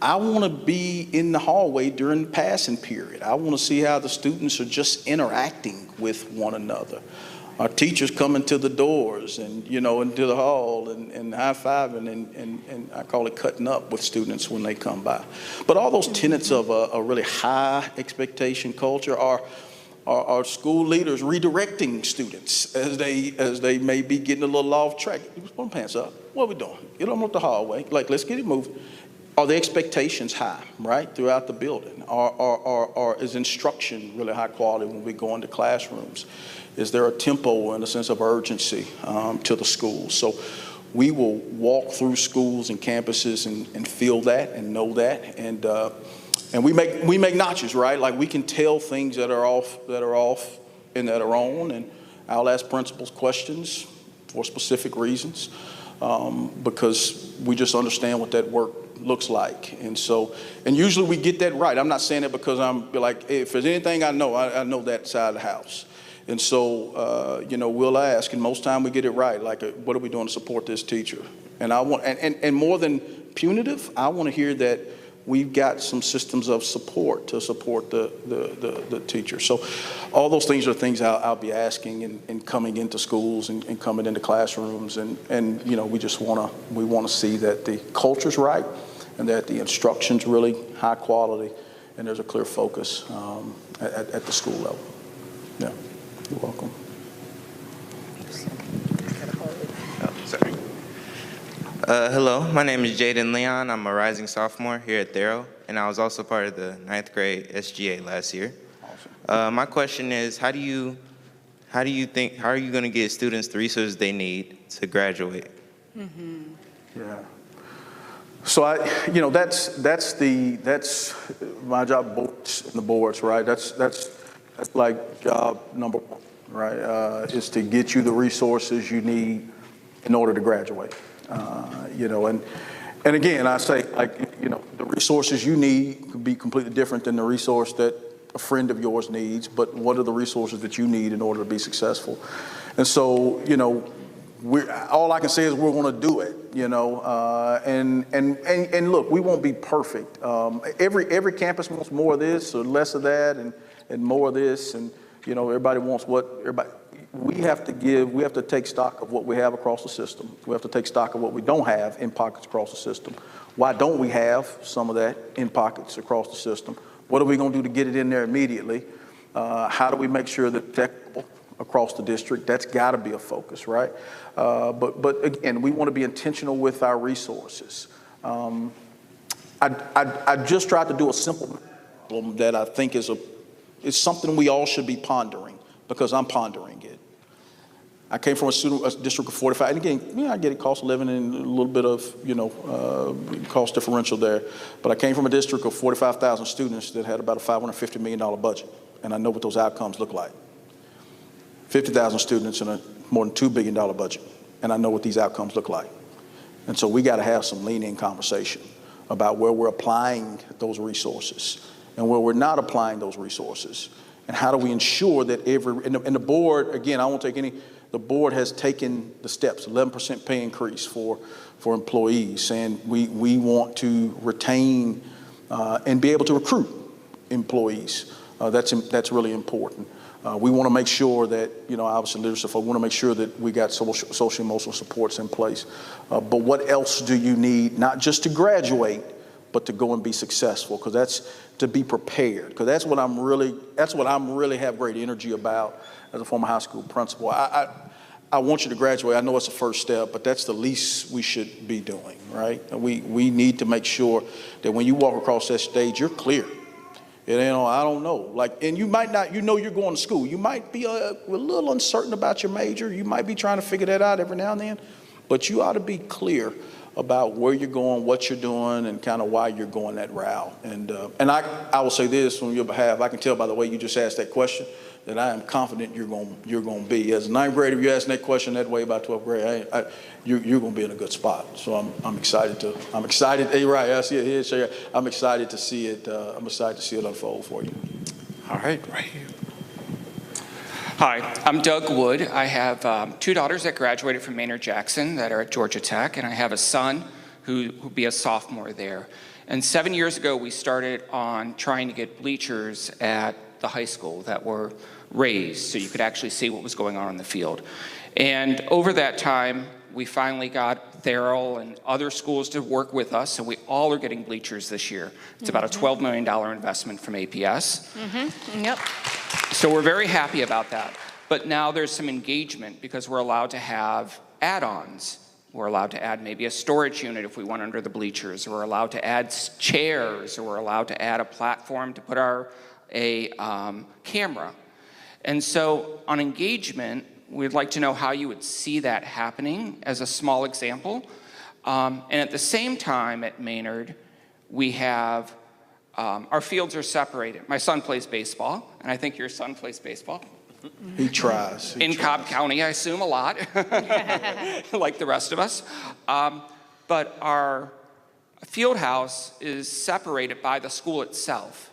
I want to be in the hallway during the passing period. I want to see how the students are just interacting with one another. Our teachers come into the doors and, into the hall and high-fiving and I call it cutting up with students when they come by. But all those tenets of a really high expectation culture are school leaders redirecting students as they may be getting a little off track. Put them pants up. What are we doing? Get them up the hallway. Let's get it moving. Are the expectations high, right, throughout the building? Is instruction really high quality when we go into classrooms? Is there a tempo and a sense of urgency to the schools? So we will walk through schools and campuses and feel that and know that. And we make notches, right? Like we can tell things that are off and that are on. And I'll ask principals questions for specific reasons because we just understand what that work looks like. And usually we get that right. I'm not saying it because I'm like, if there's anything I know that side of the house. And so, we'll ask, and most time we get it right. Like, what are we doing to support this teacher? And I want, and more than punitive, I want to hear that we've got some systems of support to support the teacher. So all those things are things I'll be asking and coming into schools and coming into classrooms. And we just want to see that the culture's right and that the instruction's really high quality and there's a clear focus at the school level. Yeah, you're welcome. Sorry. Hello, my name is Jaden Leon. I'm a rising sophomore here at Therrell, and I was also part of the 9th grade SGA last year. Awesome. My question is, how are you going to get students the resources they need to graduate? Mm-hmm. Yeah. So that's my job, the boards, right? That's like job number one, right? Is to get you the resources you need in order to graduate. And again, I say, the resources you need could be completely different than the resource that a friend of yours needs, but what are the resources that you need in order to be successful? And so, all I can say is we're going to do it, and look, we won't be perfect. Every campus wants more of this or less of that and more of this, and, everybody wants what everybody. We have to take stock of what we have across the system. We have to take stock of what we don't have in pockets across the system. Why don't we have some of that in pockets across the system? What are we going to do to get it in there immediately? How do we make sure that it's equitable across the district? That's got to be a focus, right? But again, we want to be intentional with our resources. I just tried to do a simple problem that I think is something we all should be pondering because I'm pondering it. I came from a district of 45, and again, I get it, cost of living and a little bit of, cost differential there. But I came from a district of 45,000 students that had about a $550 million budget, and I know what those outcomes look like. 50,000 students in a more than $2 billion budget, and I know what these outcomes look like. And so we got to have some lean-in conversation about where we're applying those resources and where we're not applying those resources. And how do we ensure that and the board, again, I won't take any, the board has taken the steps, 11% pay increase for employees, and we want to retain and be able to recruit employees. That's really important. We want to make sure that, obviously leadership, I want to make sure that we got social emotional supports in place. But what else do you need, not just to graduate, but to go and be successful? Because that's to be prepared. Because that's what I'm really have great energy about as a former high school principal. I want you to graduate. I know it's a first step, but that's the least we should be doing, right? We need to make sure that when you walk across that stage, you're clear. I don't know. And you might not, you're going to school. You might be a little uncertain about your major. You might be trying to figure that out every now and then, but you ought to be clear about where you're going, what you're doing, and kind of why you're going that route. And I will say this on your behalf. I can tell by the way you just asked that question that I am confident you're going to be. As a 9th grader, if you're asking that question that way about 12th grade, you're going to be in a good spot. So I'm excited to. I'm excited. Hey, right? I see it here. So I'm excited to see it. I'm excited to see it unfold for you. All right, right here. Hi, I'm Doug Wood. I have 2 daughters that graduated from Maynard Jackson that are at Georgia Tech, and I have a son who will be a sophomore there. And 7 years ago, we started on trying to get bleachers at the high school that were raised so you could actually see what was going on in the field. And over that time, we finally got Therrell and other schools to work with us, so we all are getting bleachers this year. It's about a $12 million investment from APS. Yep. So we're very happy about that. But now there's some engagement because we're allowed to have add-ons. We're allowed to add maybe a storage unit if we want under the bleachers, or we're allowed to add chairs, or we're allowed to add a platform to put a camera. And so on engagement, we'd like to know how you would see that happening as a small example. And at the same time at Maynard, we have, our fields are separated. My son plays baseball, and I think your son plays baseball. He tries. In Cobb County, I assume a lot, like the rest of us. But our field house is separated by the school itself.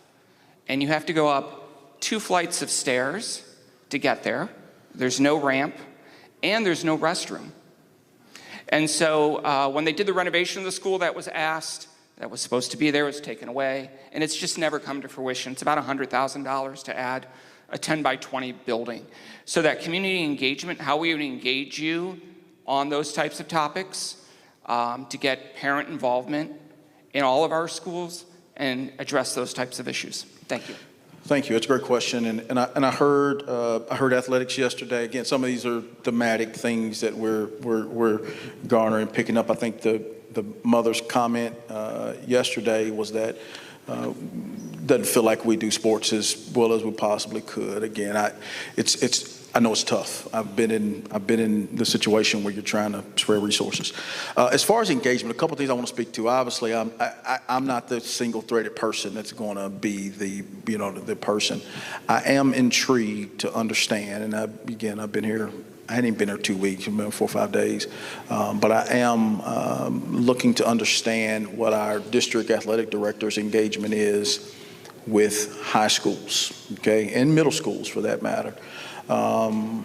And you have to go up 2 flights of stairs to get there. There's no ramp, and there's no restroom. And so when they did the renovation of the school that was asked, that was supposed to be there, was taken away, and it's just never come to fruition. It's about $100,000 to add a 10 by 20 building. So that community engagement, how we would engage you on those types of topics to get parent involvement in all of our schools and address those types of issues. Thank you. Thank you. It's a great question, and I heard athletics yesterday. Again, some of these are thematic things that we're garnering, picking up. I think the mother's comment yesterday was that doesn't feel like we do sports as well as we possibly could. Again, I know it's tough. I've been in the situation where you're trying to spread resources. As far as engagement, a couple of things I want to speak to. Obviously, I'm not the single-threaded person that's going to be the person. I am intrigued to understand, and I've been here. I hadn't even been here 2 weeks, I've been 4 or 5 days, but I am looking to understand what our district athletic director's engagement is with high schools, okay, and middle schools for that matter. So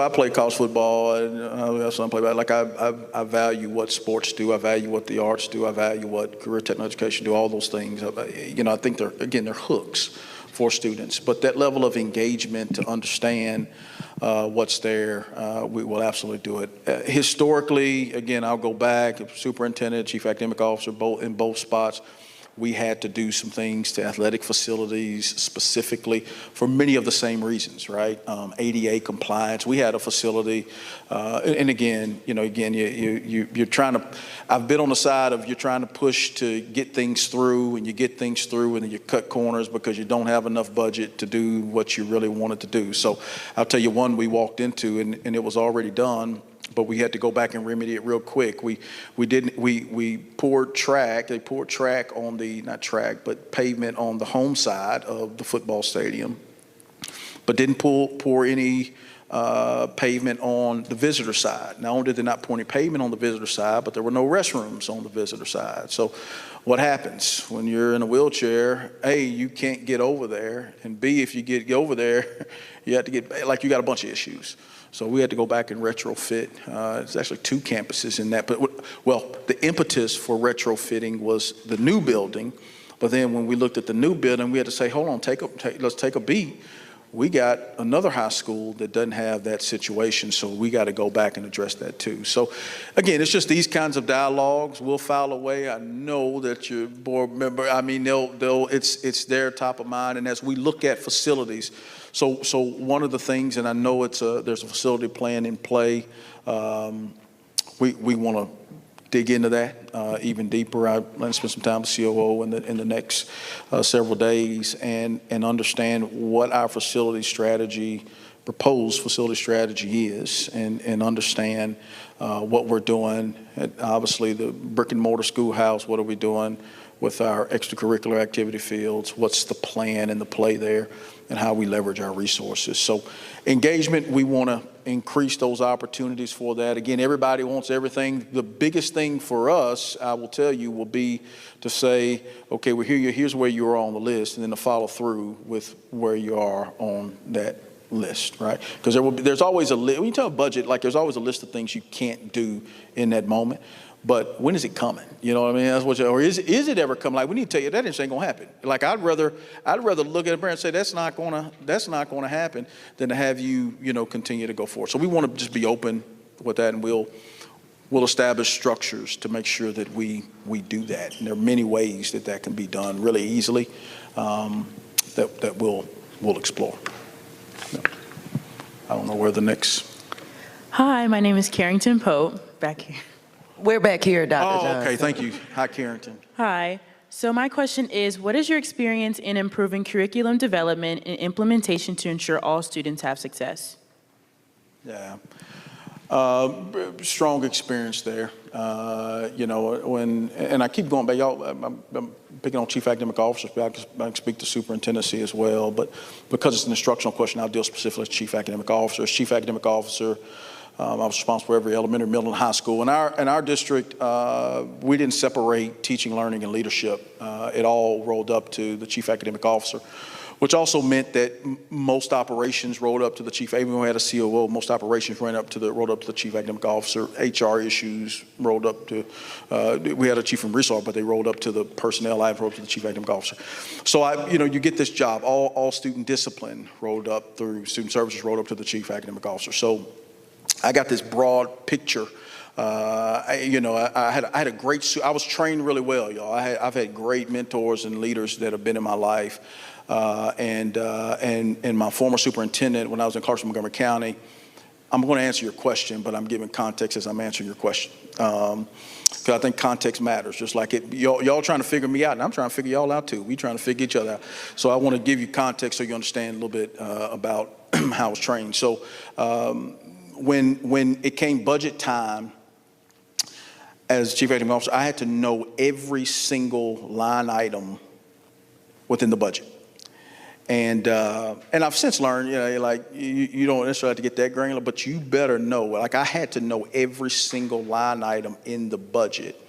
I play college football, and I play basketball. Like I value what sports do. I value what the arts do. I value what career technical education do. All those things. I think they're hooks for students. But that level of engagement to understand what's there, we will absolutely do it. Historically, again, I'll go back. Superintendent, chief academic officer, in both spots. We had to do some things to athletic facilities specifically for many of the same reasons, right? ADA compliance. We had a facility, and again, you're trying to. I've been on the side of you're trying to push to get things through, and you get things through, and then you cut corners because you don't have enough budget to do what you really wanted to do. So I'll tell you one we walked into, and it was already done. But we had to go back and remedy it real quick. We poured track. They poured track on but pavement on the home side of the football stadium, but didn't pour any pavement on the visitor side. Not only did they not pour any pavement on the visitor side, but there were no restrooms on the visitor side. So what happens when you're in a wheelchair? A, you can't get over there, and B, if you get over there, you have to you got a bunch of issues. So we had to go back and retrofit. It's actually 2 campuses in that. But the impetus for retrofitting was the new building. But then when we looked at the new building, we had to say, hold on, let's take a beat. We got another high school that doesn't have that situation, so we got to go back and address that too. So again, it's just these kinds of dialogues. We'll file away. I know that your board member, it's their top of mind. And as we look at facilities, so one of the things, and I know there's a facility plan in play. We want to dig into that even deeper. I plan to spend some time with COO in the next several days and understand what our facility strategy proposed facility strategy is and understand what we're doing. Obviously, the brick and mortar schoolhouse, what are we doing with our extracurricular activity fields? What's the plan and the play there, and how we leverage our resources? So engagement, we want to increase those opportunities for that. Again, everybody wants everything. The biggest thing for us, I will tell you, will be to say, okay, well, here's where you are on the list, and then to follow through with where you are on that list, right? Because there's always a list. When you tell a budget, like there's always a list of things you can't do in that moment. But when is it coming? You know what I mean? That's what or is it ever coming? Like, we need to tell you that ain't gonna happen. Like, I'd rather look at it and say that's not gonna happen than to have you continue to go forward. So we want to just be open with that, and we'll establish structures to make sure that we do that. And there are many ways that can be done really easily that we'll explore. I don't know where the next. Hi, my name is Carrington Pope, back here. We're back here, Dr. Johnson. Okay, thank you. Hi, Carrington. Hi. So my question is, what is your experience in improving curriculum development and implementation to ensure all students have success? Yeah. Strong experience there. And I keep going back, y'all, I'm picking on Chief Academic Officers, but I can speak to superintendency as well, but because it's an instructional question, I'll deal specifically with Chief Academic Officer. As Chief Academic Officer, I was responsible for every elementary, middle, and high school. In our district, we didn't separate teaching, learning, and leadership. It all rolled up to the Chief Academic Officer, which also meant that most operations rolled up to the chief. Even when we had a COO, most operations rolled up to the Chief Academic Officer. HR issues rolled up to, we had a Chief from Resource, but they rolled up to the personnel. I rolled up to the Chief Academic Officer. So you get this job. All student discipline rolled up through student services, rolled up to the Chief Academic Officer. So I got this broad picture. I had a great. I was trained really well, y'all. I've had great mentors and leaders that have been in my life. And my former superintendent, when I was in Clarkson, Montgomery County, I'm going to answer your question, but I'm giving context as I'm answering your question. Because I think context matters, just like y'all trying to figure me out, and I'm trying to figure y'all out too. We trying to figure each other out. So I want to give you context so you understand a little bit about how I was trained. So when it came budget time, as Chief Academic Officer, I had to know every single line item within the budget. And I've since learned, you don't necessarily have to get that granular, but you better know. Like, I had to know every single line item in the budget.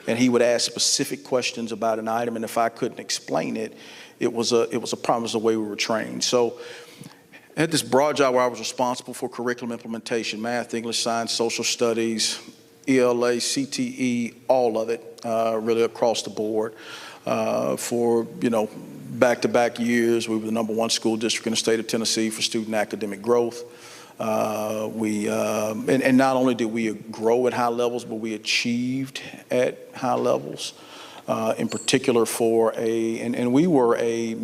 And he would ask specific questions about an item, and if I couldn't explain it, it was a problem. It was the way we were trained. So I had this broad job where I was responsible for curriculum implementation: math, English, science, social studies, ELA, CTE, all of it, really across the board. For back-to-back years, we were the #1 school district in the state of Tennessee for student academic growth. And not only did we grow at high levels, but we achieved at high levels. In particular, and we were a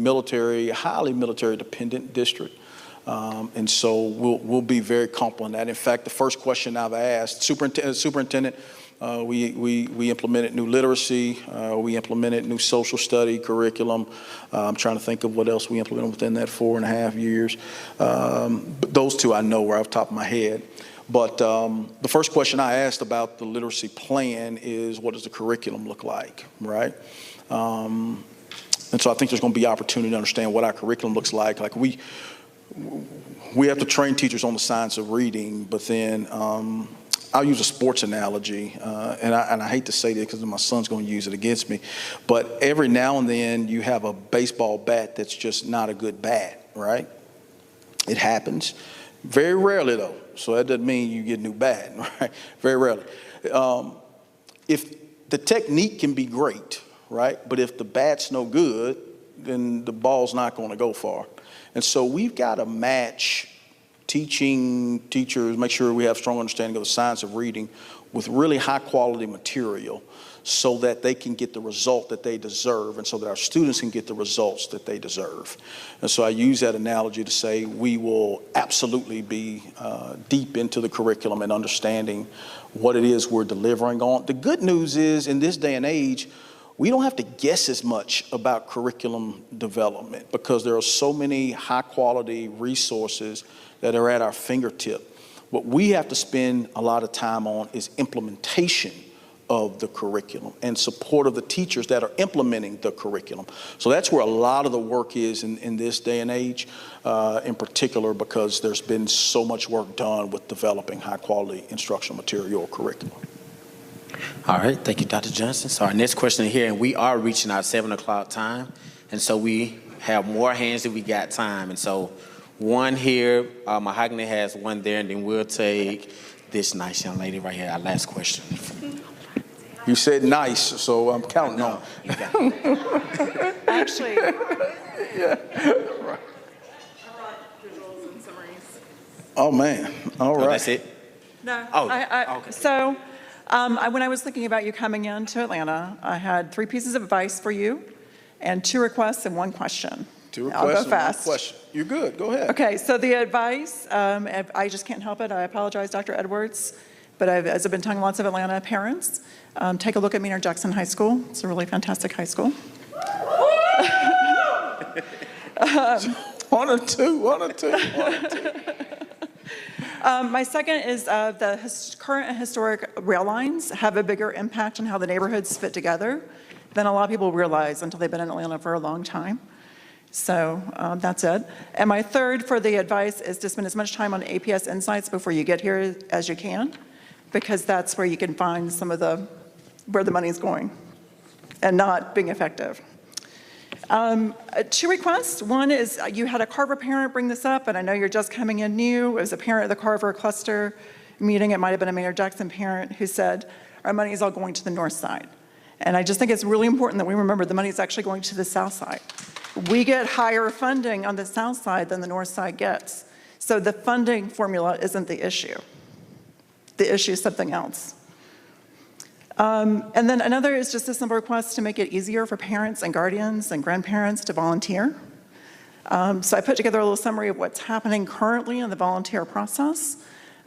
highly military-dependent district. And so we'll be very compliant that. In fact, the first question I've asked superintendent, we implemented new literacy. We implemented new social study curriculum. I'm trying to think of what else we implemented within that 4.5 years. But those two I know are off the top of my head. But the first question I asked about the literacy plan is, what does the curriculum look like, right? And so I think there's going to be opportunity to understand what our curriculum looks like. Like, we have to train teachers on the science of reading, but then I'll use a sports analogy, and I hate to say this because my son's going to use it against me, but every now and then you have a baseball bat that's just not a good bat, right? It happens. Very rarely, though, so that doesn't mean you get a new bat, right? Very rarely. If the technique can be great, right, but if the bat's no good, then the ball's not going to go far. And so we've got to match teachers, make sure we have strong understanding of the science of reading with really high quality material so that they can get the result that they deserve and so that our students can get the results that they deserve. And so I use that analogy to say we will absolutely be deep into the curriculum and understanding what it is we're delivering on. The good news is, in this day and age, we don't have to guess as much about curriculum development because there are so many high-quality resources that are at our fingertip. What we have to spend a lot of time on is implementation of the curriculum and support of the teachers that are implementing the curriculum. So that's where a lot of the work is in this day and age, in particular because there's been so much work done with developing high-quality instructional material curriculum. All right, thank you, Dr. Johnson. So our next question here, and we are reaching our 7 o'clock time, and so we have more hands than we got time. And so one here, Mahogany has one there, and then we'll take this nice young lady right here, our last question. You said nice, so I'm counting on. Actually, Yeah. Oh, man. All right. Oh, that's it? no. Oh, Okay. So when I was thinking about you coming into Atlanta, I had 3 pieces of advice for you and 2 requests and 1 question. 2 I'll requests go and 1 fast. question. You're good. Go ahead. Okay, so the advice, I just can't help it. I apologize, Dr. Edwards, but as I've been telling lots of Atlanta parents, take a look at Maynard Jackson High School. It's a really fantastic high school. 1 or 2, 1 or 2, 1 or 2. My second is the current and historic rail lines have a bigger impact on how the neighborhoods fit together than a lot of people realize until they've been in Atlanta for a long time. So that's it. And my third for the advice is to spend as much time on APS Insights before you get here as you can, because that's where you can find some of where the money is going and not being effective. 2 requests. One is you had a Carver parent bring this up, and I know you're just coming in new. It was a parent at the Carver cluster meeting. It might have been a Maynard Jackson parent who said, our money is all going to the north side. And I just think it's really important that we remember the money is actually going to the south side. We get higher funding on the south side than the north side gets. So the funding formula isn't the issue. The issue is something else. And then another is just a simple request to make it easier for parents and guardians and grandparents to volunteer. So I put together a little summary of what's happening currently in the volunteer process.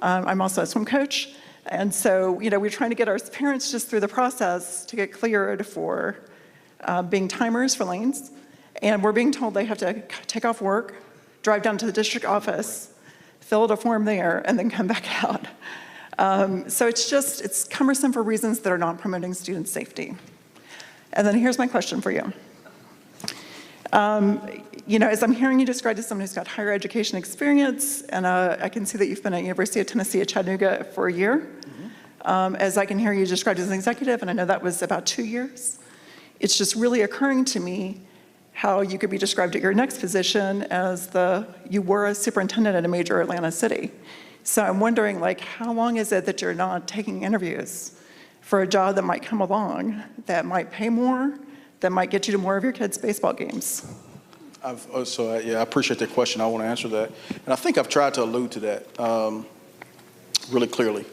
I'm also a swim coach. And so, we're trying to get our parents just through the process to get cleared for being timers for lanes. And we're being told they have to take off work, drive down to the district office, fill out a form there, and then come back out. So it's cumbersome for reasons that are not promoting student safety. And then here's my question for you. As I'm hearing you described as someone who's got higher education experience, and I can see that you've been at University of Tennessee at Chattanooga for a year. As I can hear you described as an executive, and I know that was about 2 years. It's just really occurring to me how you could be described at your next position as you were a superintendent at a major Atlanta city. So I'm wondering, how long is it that you're not taking interviews for a job that might come along, that might pay more, that might get you to more of your kids' baseball games? I appreciate that question. I want to answer that. And I think I've tried to allude to that really clearly.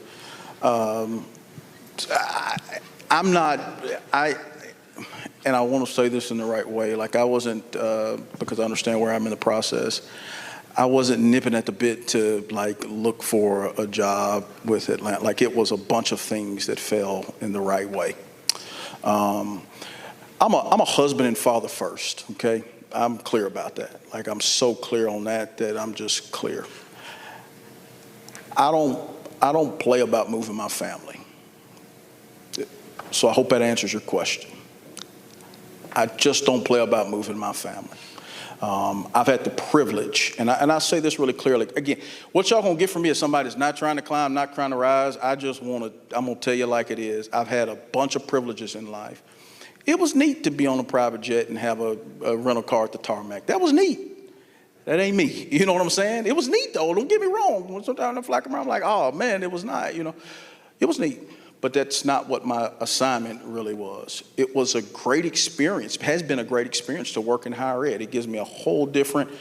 And I want to say this in the right way, I wasn't, because I understand where I'm in the process, I wasn't nipping at the bit to look for a job with Atlanta. It was a bunch of things that fell in the right way. I'm a husband and father first, okay? I'm clear about that. I'm so clear on that I'm just clear. I don't play about moving my family. So I hope that answers your question. I just don't play about moving my family. I've had the privilege, and I say this really clearly. Again, what y'all gonna get from me is somebody that's not trying to climb, not trying to rise. I'm gonna tell you like it is. I've had a bunch of privileges in life. It was neat to be on a private jet and have a rental car at the tarmac. That was neat. That ain't me. You know what I'm saying? It was neat though, don't get me wrong. Sometimes I fly around, I'm like, oh man, it was not, It was neat. But that's not what my assignment really was. It was a great experience. It has been a great experience to work in higher ed. It gives me a whole different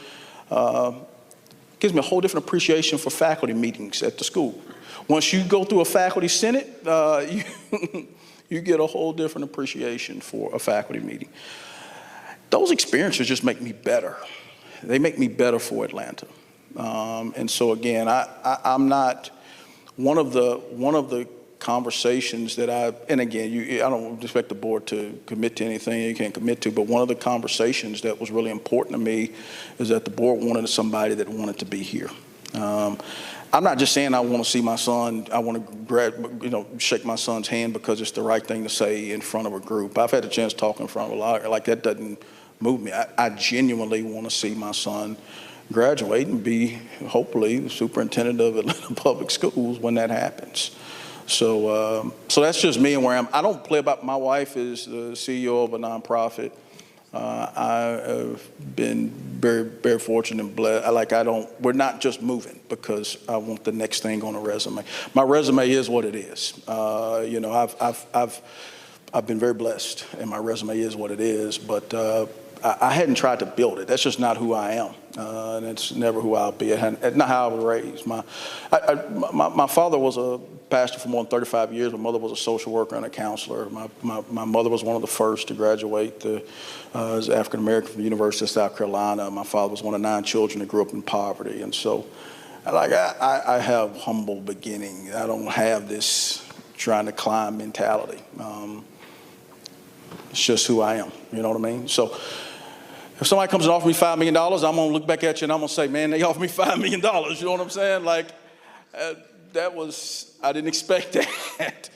appreciation for faculty meetings at the school. Once you go through a faculty senate, you get a whole different appreciation for a faculty meeting. Those experiences just make me better. They make me better for Atlanta. And so again, I'm not one of the conversations that and again, I don't expect the board to commit to anything you can't commit to, but one of the conversations that was really important to me is that the board wanted somebody that wanted to be here. I'm not just saying I want to see my son, I want to shake my son's hand because it's the right thing to say in front of a group. I've had a chance to talk in front of a lot, like that doesn't move me. I genuinely want to see my son graduate and be, hopefully, the superintendent of Atlanta Public Schools when that happens. So that's just me and where I'm. I don't play about. My wife is the CEO of a nonprofit. I have been very, very fortunate and blessed. We're not just moving because I want the next thing on a resume. My resume is what it is. I've been very blessed, and my resume is what it is. But I hadn't tried to build it. That's just not who I am, and it's never who I'll be. It's not how I was raised. My father was a pastor for more than 35 years. My mother was a social worker and a counselor. My mother was one of the first to graduate as African American from the University of South Carolina. My father was one of 9 children that grew up in poverty, and so, I have humble beginnings. I don't have this trying to climb mentality. It's just who I am. You know what I mean? So, if somebody comes and offers me $5 million, I'm going to look back at you and I'm going to say, man, they offered me $5 million. You know what I'm saying? I didn't expect that.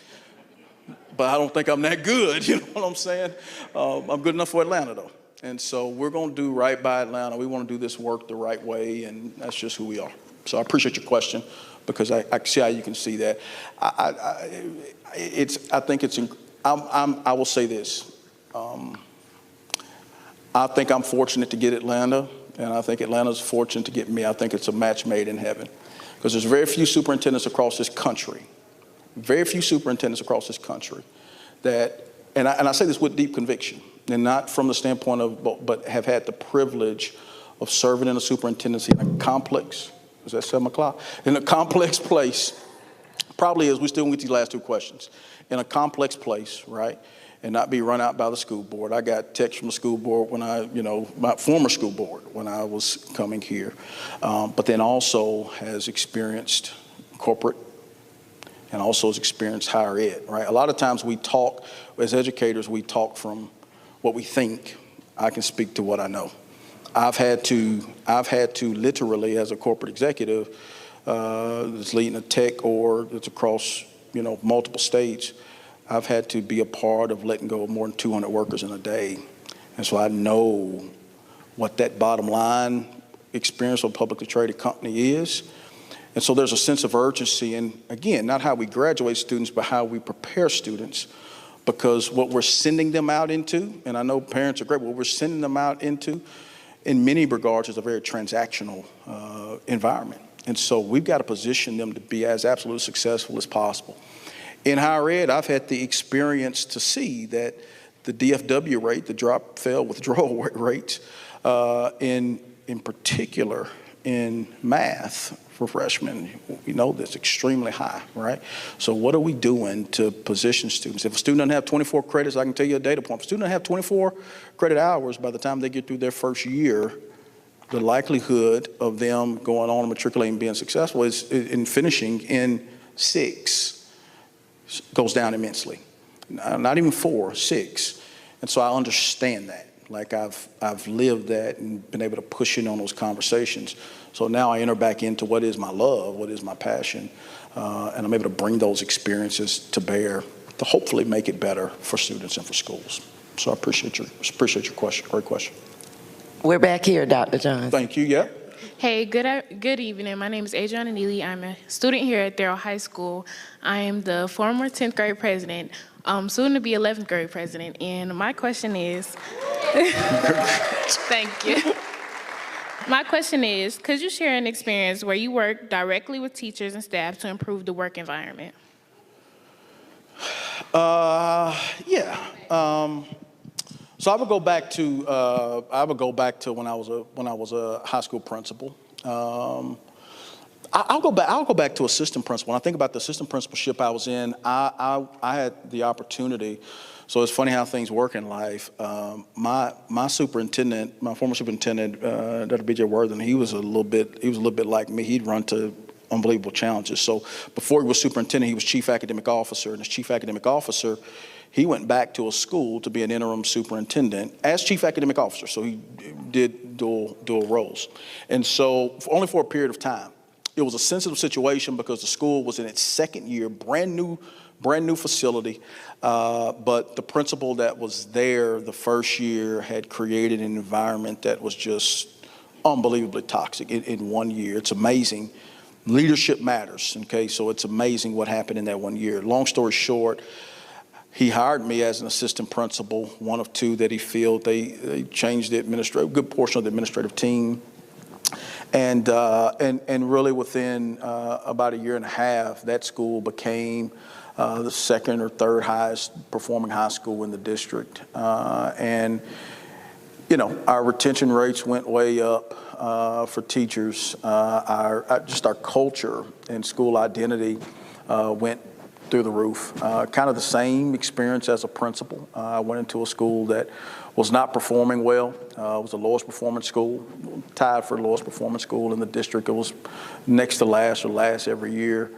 But I don't think I'm that good. You know what I'm saying? I'm good enough for Atlanta, though. And so we're going to do right by Atlanta. We want to do this work the right way, and that's just who we are. So I appreciate your question because I see how you can see that. I will say this. I think I'm fortunate to get Atlanta, and I think Atlanta's fortunate to get me. I think it's a match made in heaven because there's very few superintendents across this country, that, and I say this with deep conviction, and not from the standpoint of, but have had the privilege of serving in a superintendency in a complex, is that 7 o'clock? In a complex place, probably is, we still get these last 2 questions, in a complex place, right? And not be run out by the school board. I got texts from the school board when my former school board when I was coming here, but then also has experienced corporate and also has experienced higher ed, right? A lot of times we talk, as educators, we talk from what we think. I can speak to what I know. I've had to literally, as a corporate executive that's leading a tech org that's across, multiple states, I've had to be a part of letting go of more than 200 workers in a day. And so I know what that bottom line experience of a publicly traded company is. And so there's a sense of urgency, and again, not how we graduate students, but how we prepare students, because what we're sending them out into, and I know parents are great, what we're sending them out into, in many regards, is a very transactional environment. And so we've got to position them to be as absolutely successful as possible. In higher ed, I've had the experience to see that the DFW rate, the drop-fail withdrawal rates, in particular in math for freshmen, we know that's extremely high, right? So what are we doing to position students? If a student doesn't have 24 credits, I can tell you a data point. If a student doesn't have 24 credit hours by the time they get through their first year, the likelihood of them going on and matriculating and being successful is in finishing in 6 goes down immensely. Not even 4, 6. And so I understand that. Like I've lived that and been able to push in on those conversations. So now I enter back into what is my love, what is my passion, and I'm able to bring those experiences to bear to hopefully make it better for students and for schools. So I appreciate your question. Great question. We're back here, Dr. Johnson. Thank you. Yeah. Hey, good evening. My name is Adriana Neely. I'm a student here at Therrell High School. I am the former 10th grade president, soon to be 11th grade president. And my question is, thank you. My question is, could you share an experience where you worked directly with teachers and staff to improve the work environment? Yeah. So I would go back to when I was a high school principal. I'll go back to assistant principal. When I think about the assistant principalship I was in, I had the opportunity. So it's funny how things work in life. My superintendent, my former superintendent, Dr. B.J. Worthen, he was a little bit like me. He'd run to unbelievable challenges. So before he was superintendent, he was chief academic officer, and as chief academic officer, he went back to a school to be an interim superintendent as chief academic officer. So he did dual roles. And so only for a period of time. It was a sensitive situation because the school was in its second year, brand new facility. But the principal that was there the first year had created an environment that was just unbelievably toxic in 1 year. It's amazing. Leadership matters, okay? So it's amazing what happened in that 1 year. Long story short, he hired me as an assistant principal, one of two that he filled. They changed the good portion of the administrative team. And really within about a year and a half, that school became the second or third highest performing high school in the district. And our retention rates went way up for teachers. Just our culture and school identity went through the roof. Kind of the same experience as a principal. I went into a school that was not performing well. It was the lowest performing school, tied for the lowest performing school in the district. It was next to last or last every year.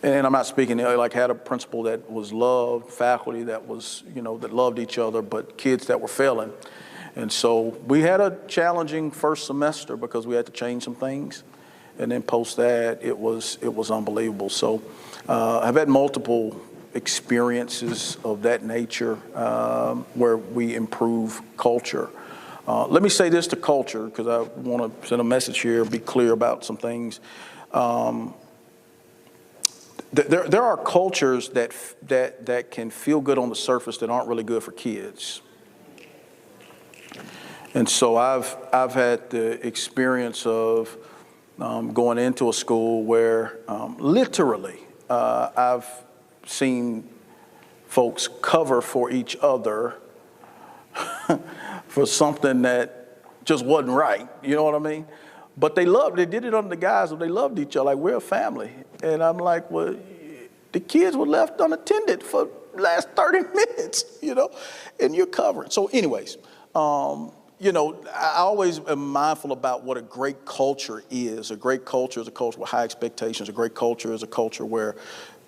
And I'm not speaking, had a principal that was loved, faculty that was, that loved each other, but kids that were failing. And so we had a challenging first semester because we had to change some things. And then post that, it was unbelievable. So I've had multiple experiences of that nature where we improve culture. Let me say this to culture, because I want to send a message here, be clear about some things. There are cultures that can feel good on the surface that aren't really good for kids. And so I've had the experience of going into a school where literally I've seen folks cover for each other for something that just wasn't right, you know what I mean? But they did it under the guise of they loved each other, like we're a family. And I'm like, well, the kids were left unattended for the last 30 minutes, and you're covering. So anyways, I always am mindful about what a great culture is. A great culture is a culture with high expectations. A great culture is a culture where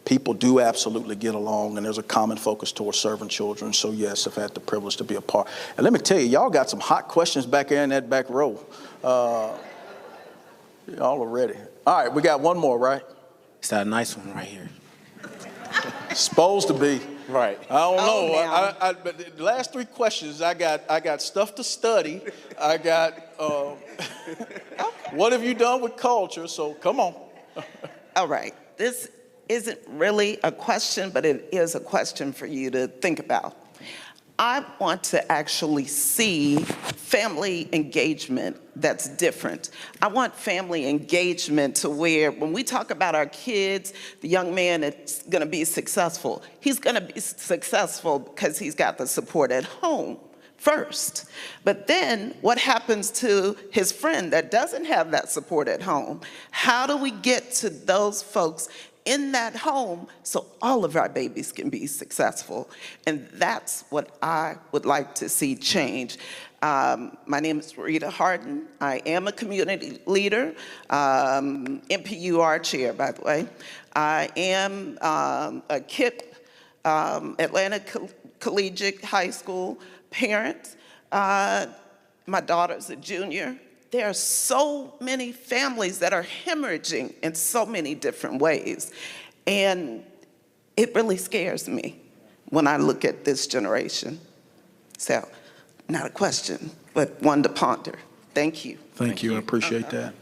people do absolutely get along, and there's a common focus towards serving children. So yes, I've had the privilege to be a part. And let me tell you, y'all got some hot questions back there in that back row. Y'all are ready. All right, we got one more, right? It's that nice one right here. Supposed to be. Right. I don't know. But the last three questions, I got stuff to study. I got, what have you done with culture? So come on. All right. This isn't really a question, but it is a question for you to think about. I want to actually see family engagement that's different. I want family engagement to where when we talk about our kids, the young man that's gonna be successful, he's gonna be successful because he's got the support at home first. But then what happens to his friend that doesn't have that support at home? How do we get to those folks in that home so all of our babies can be successful? And that's what I would like to see change. My name is Rita Harden. I am a community leader, MPUR chair, by the way. I am a KIP, Atlanta Collegiate High School parent. My daughter's a junior. There are so many families that are hemorrhaging in so many different ways. And it really scares me when I look at this generation. So, not a question, but one to ponder. Thank you. Thank you. I appreciate that.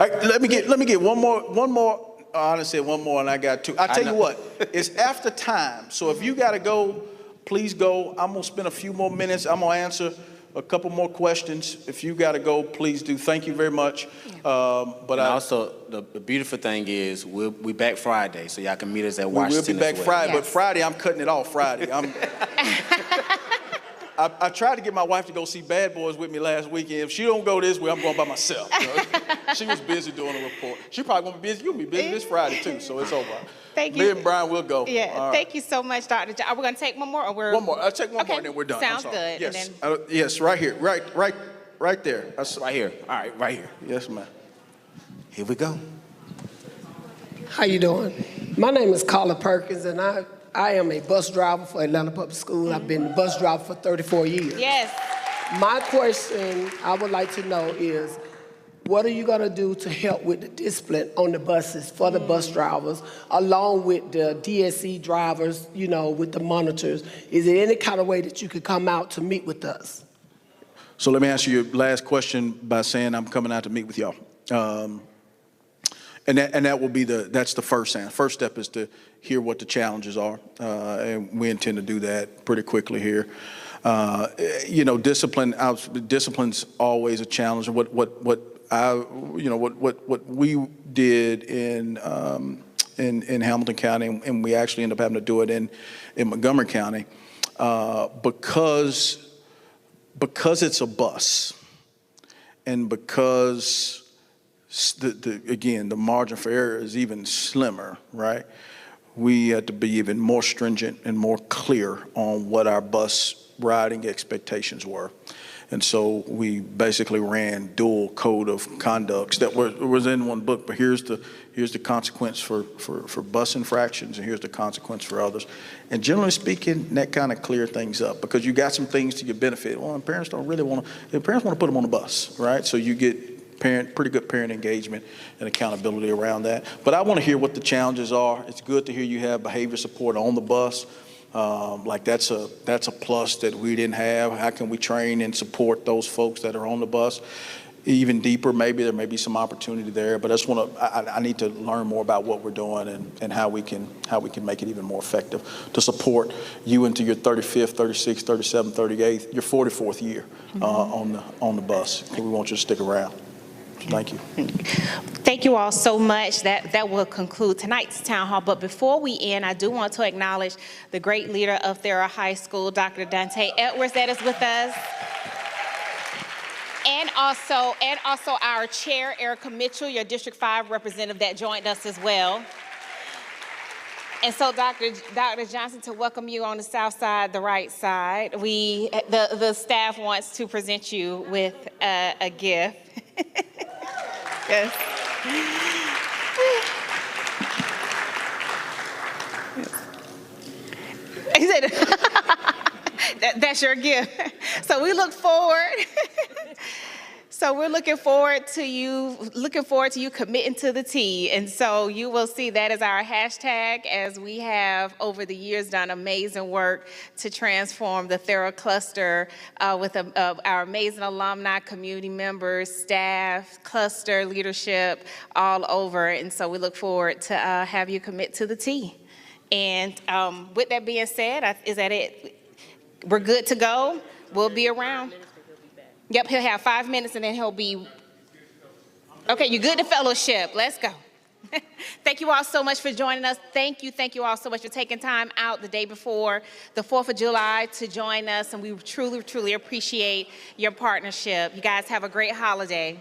All right, let me get one more. I done said one more, and I got two. I tell you what, it's after time. So if you got to go, please go. I'm gonna spend a few more minutes. I'm gonna answer a couple more questions. If you got to go, please do. Thank you very much. Also, the beautiful thing is we'll be back Friday, so y'all can meet us at Washington. We'll be back Friday, but Friday I'm cutting it off. Friday. I tried to get my wife to go see Bad Boys with me last weekend. If she don't go this way, I'm going by myself. She was busy doing a report. She probably gonna be busy. You'll be busy this Friday too, so it's over. Thank you. Me and Bryan will go. Yeah, thank you so much, Dr. Are we gonna take one more, or we're? One more. I'll take one more, and then we're done. Sounds good. Yes, and then... yes, right here, right Right there. Right here. All right, right here. Yes, ma'am. Here we go. How you doing? My name is Carla Perkins, and I am a bus driver for Atlanta Public Schools. I've been a bus driver for 34 years. Yes. My question I would like to know is, what are you going to do to help with the discipline on the buses for the bus drivers, along with the DSE drivers, you know, with the monitors? Is there any kind of way that you could come out to meet with us? So let me answer your last question by saying I'm coming out to meet with y'all. And that will be that's the first answer. First step is to hear what the challenges are, and we intend to do that pretty quickly here. You know, discipline's always a challenge. What we did in Hamilton County, and we actually ended up having to do it in Montgomery County, because it's a bus, and because again, the margin for error is even slimmer, right? We had to be even more stringent and more clear on what our bus riding expectations were. And so we basically ran dual code of conducts that was in one book, but here's the consequence for bus infractions, and here's the consequence for others. And generally speaking, that kind of cleared things up, because you got some things to your benefit. Well, and parents don't really want to, parents want to put them on the bus, right? So you get pretty good parent engagement and accountability around that. But I want to hear what the challenges are. It's good to hear you have behavior support on the bus. Like that's a plus that we didn't have. How can we train and support those folks that are on the bus? Even deeper, maybe there may be some opportunity there. But I just want to. I need to learn more about what we're doing and how we can make it even more effective to support you into your 35th, 36th, 37th, 38th, your 44th year on the bus. We want you to stick around. Thank you. Thank you all so much. That will conclude tonight's town hall. But before we end, I do want to acknowledge the great leader of Therrell High School, Dr. Dante Edwards, that is with us. And also our chair, Erica Mitchell, your District 5 representative that joined us as well. And so, Dr. Johnson, to welcome you on the south side, the right side, the staff wants to present you with a gift. Yes. He said, that's your gift. So we look forward. So we're looking forward to you committing to the T. And so you will see that as our hashtag, as we have over the years done amazing work to transform the Therrell cluster with our amazing alumni, community members, staff, cluster, leadership all over. And so we look forward to have you commit to the T. And with that being said, is that it? We're good to go. We'll be around. Yep, he'll have 5 minutes and then he'll be, okay, you're good to fellowship. Let's go. Thank you all so much for joining us. Thank you all so much for taking time out the day before the 4th of July to join us, and we truly, truly appreciate your partnership. You guys have a great holiday.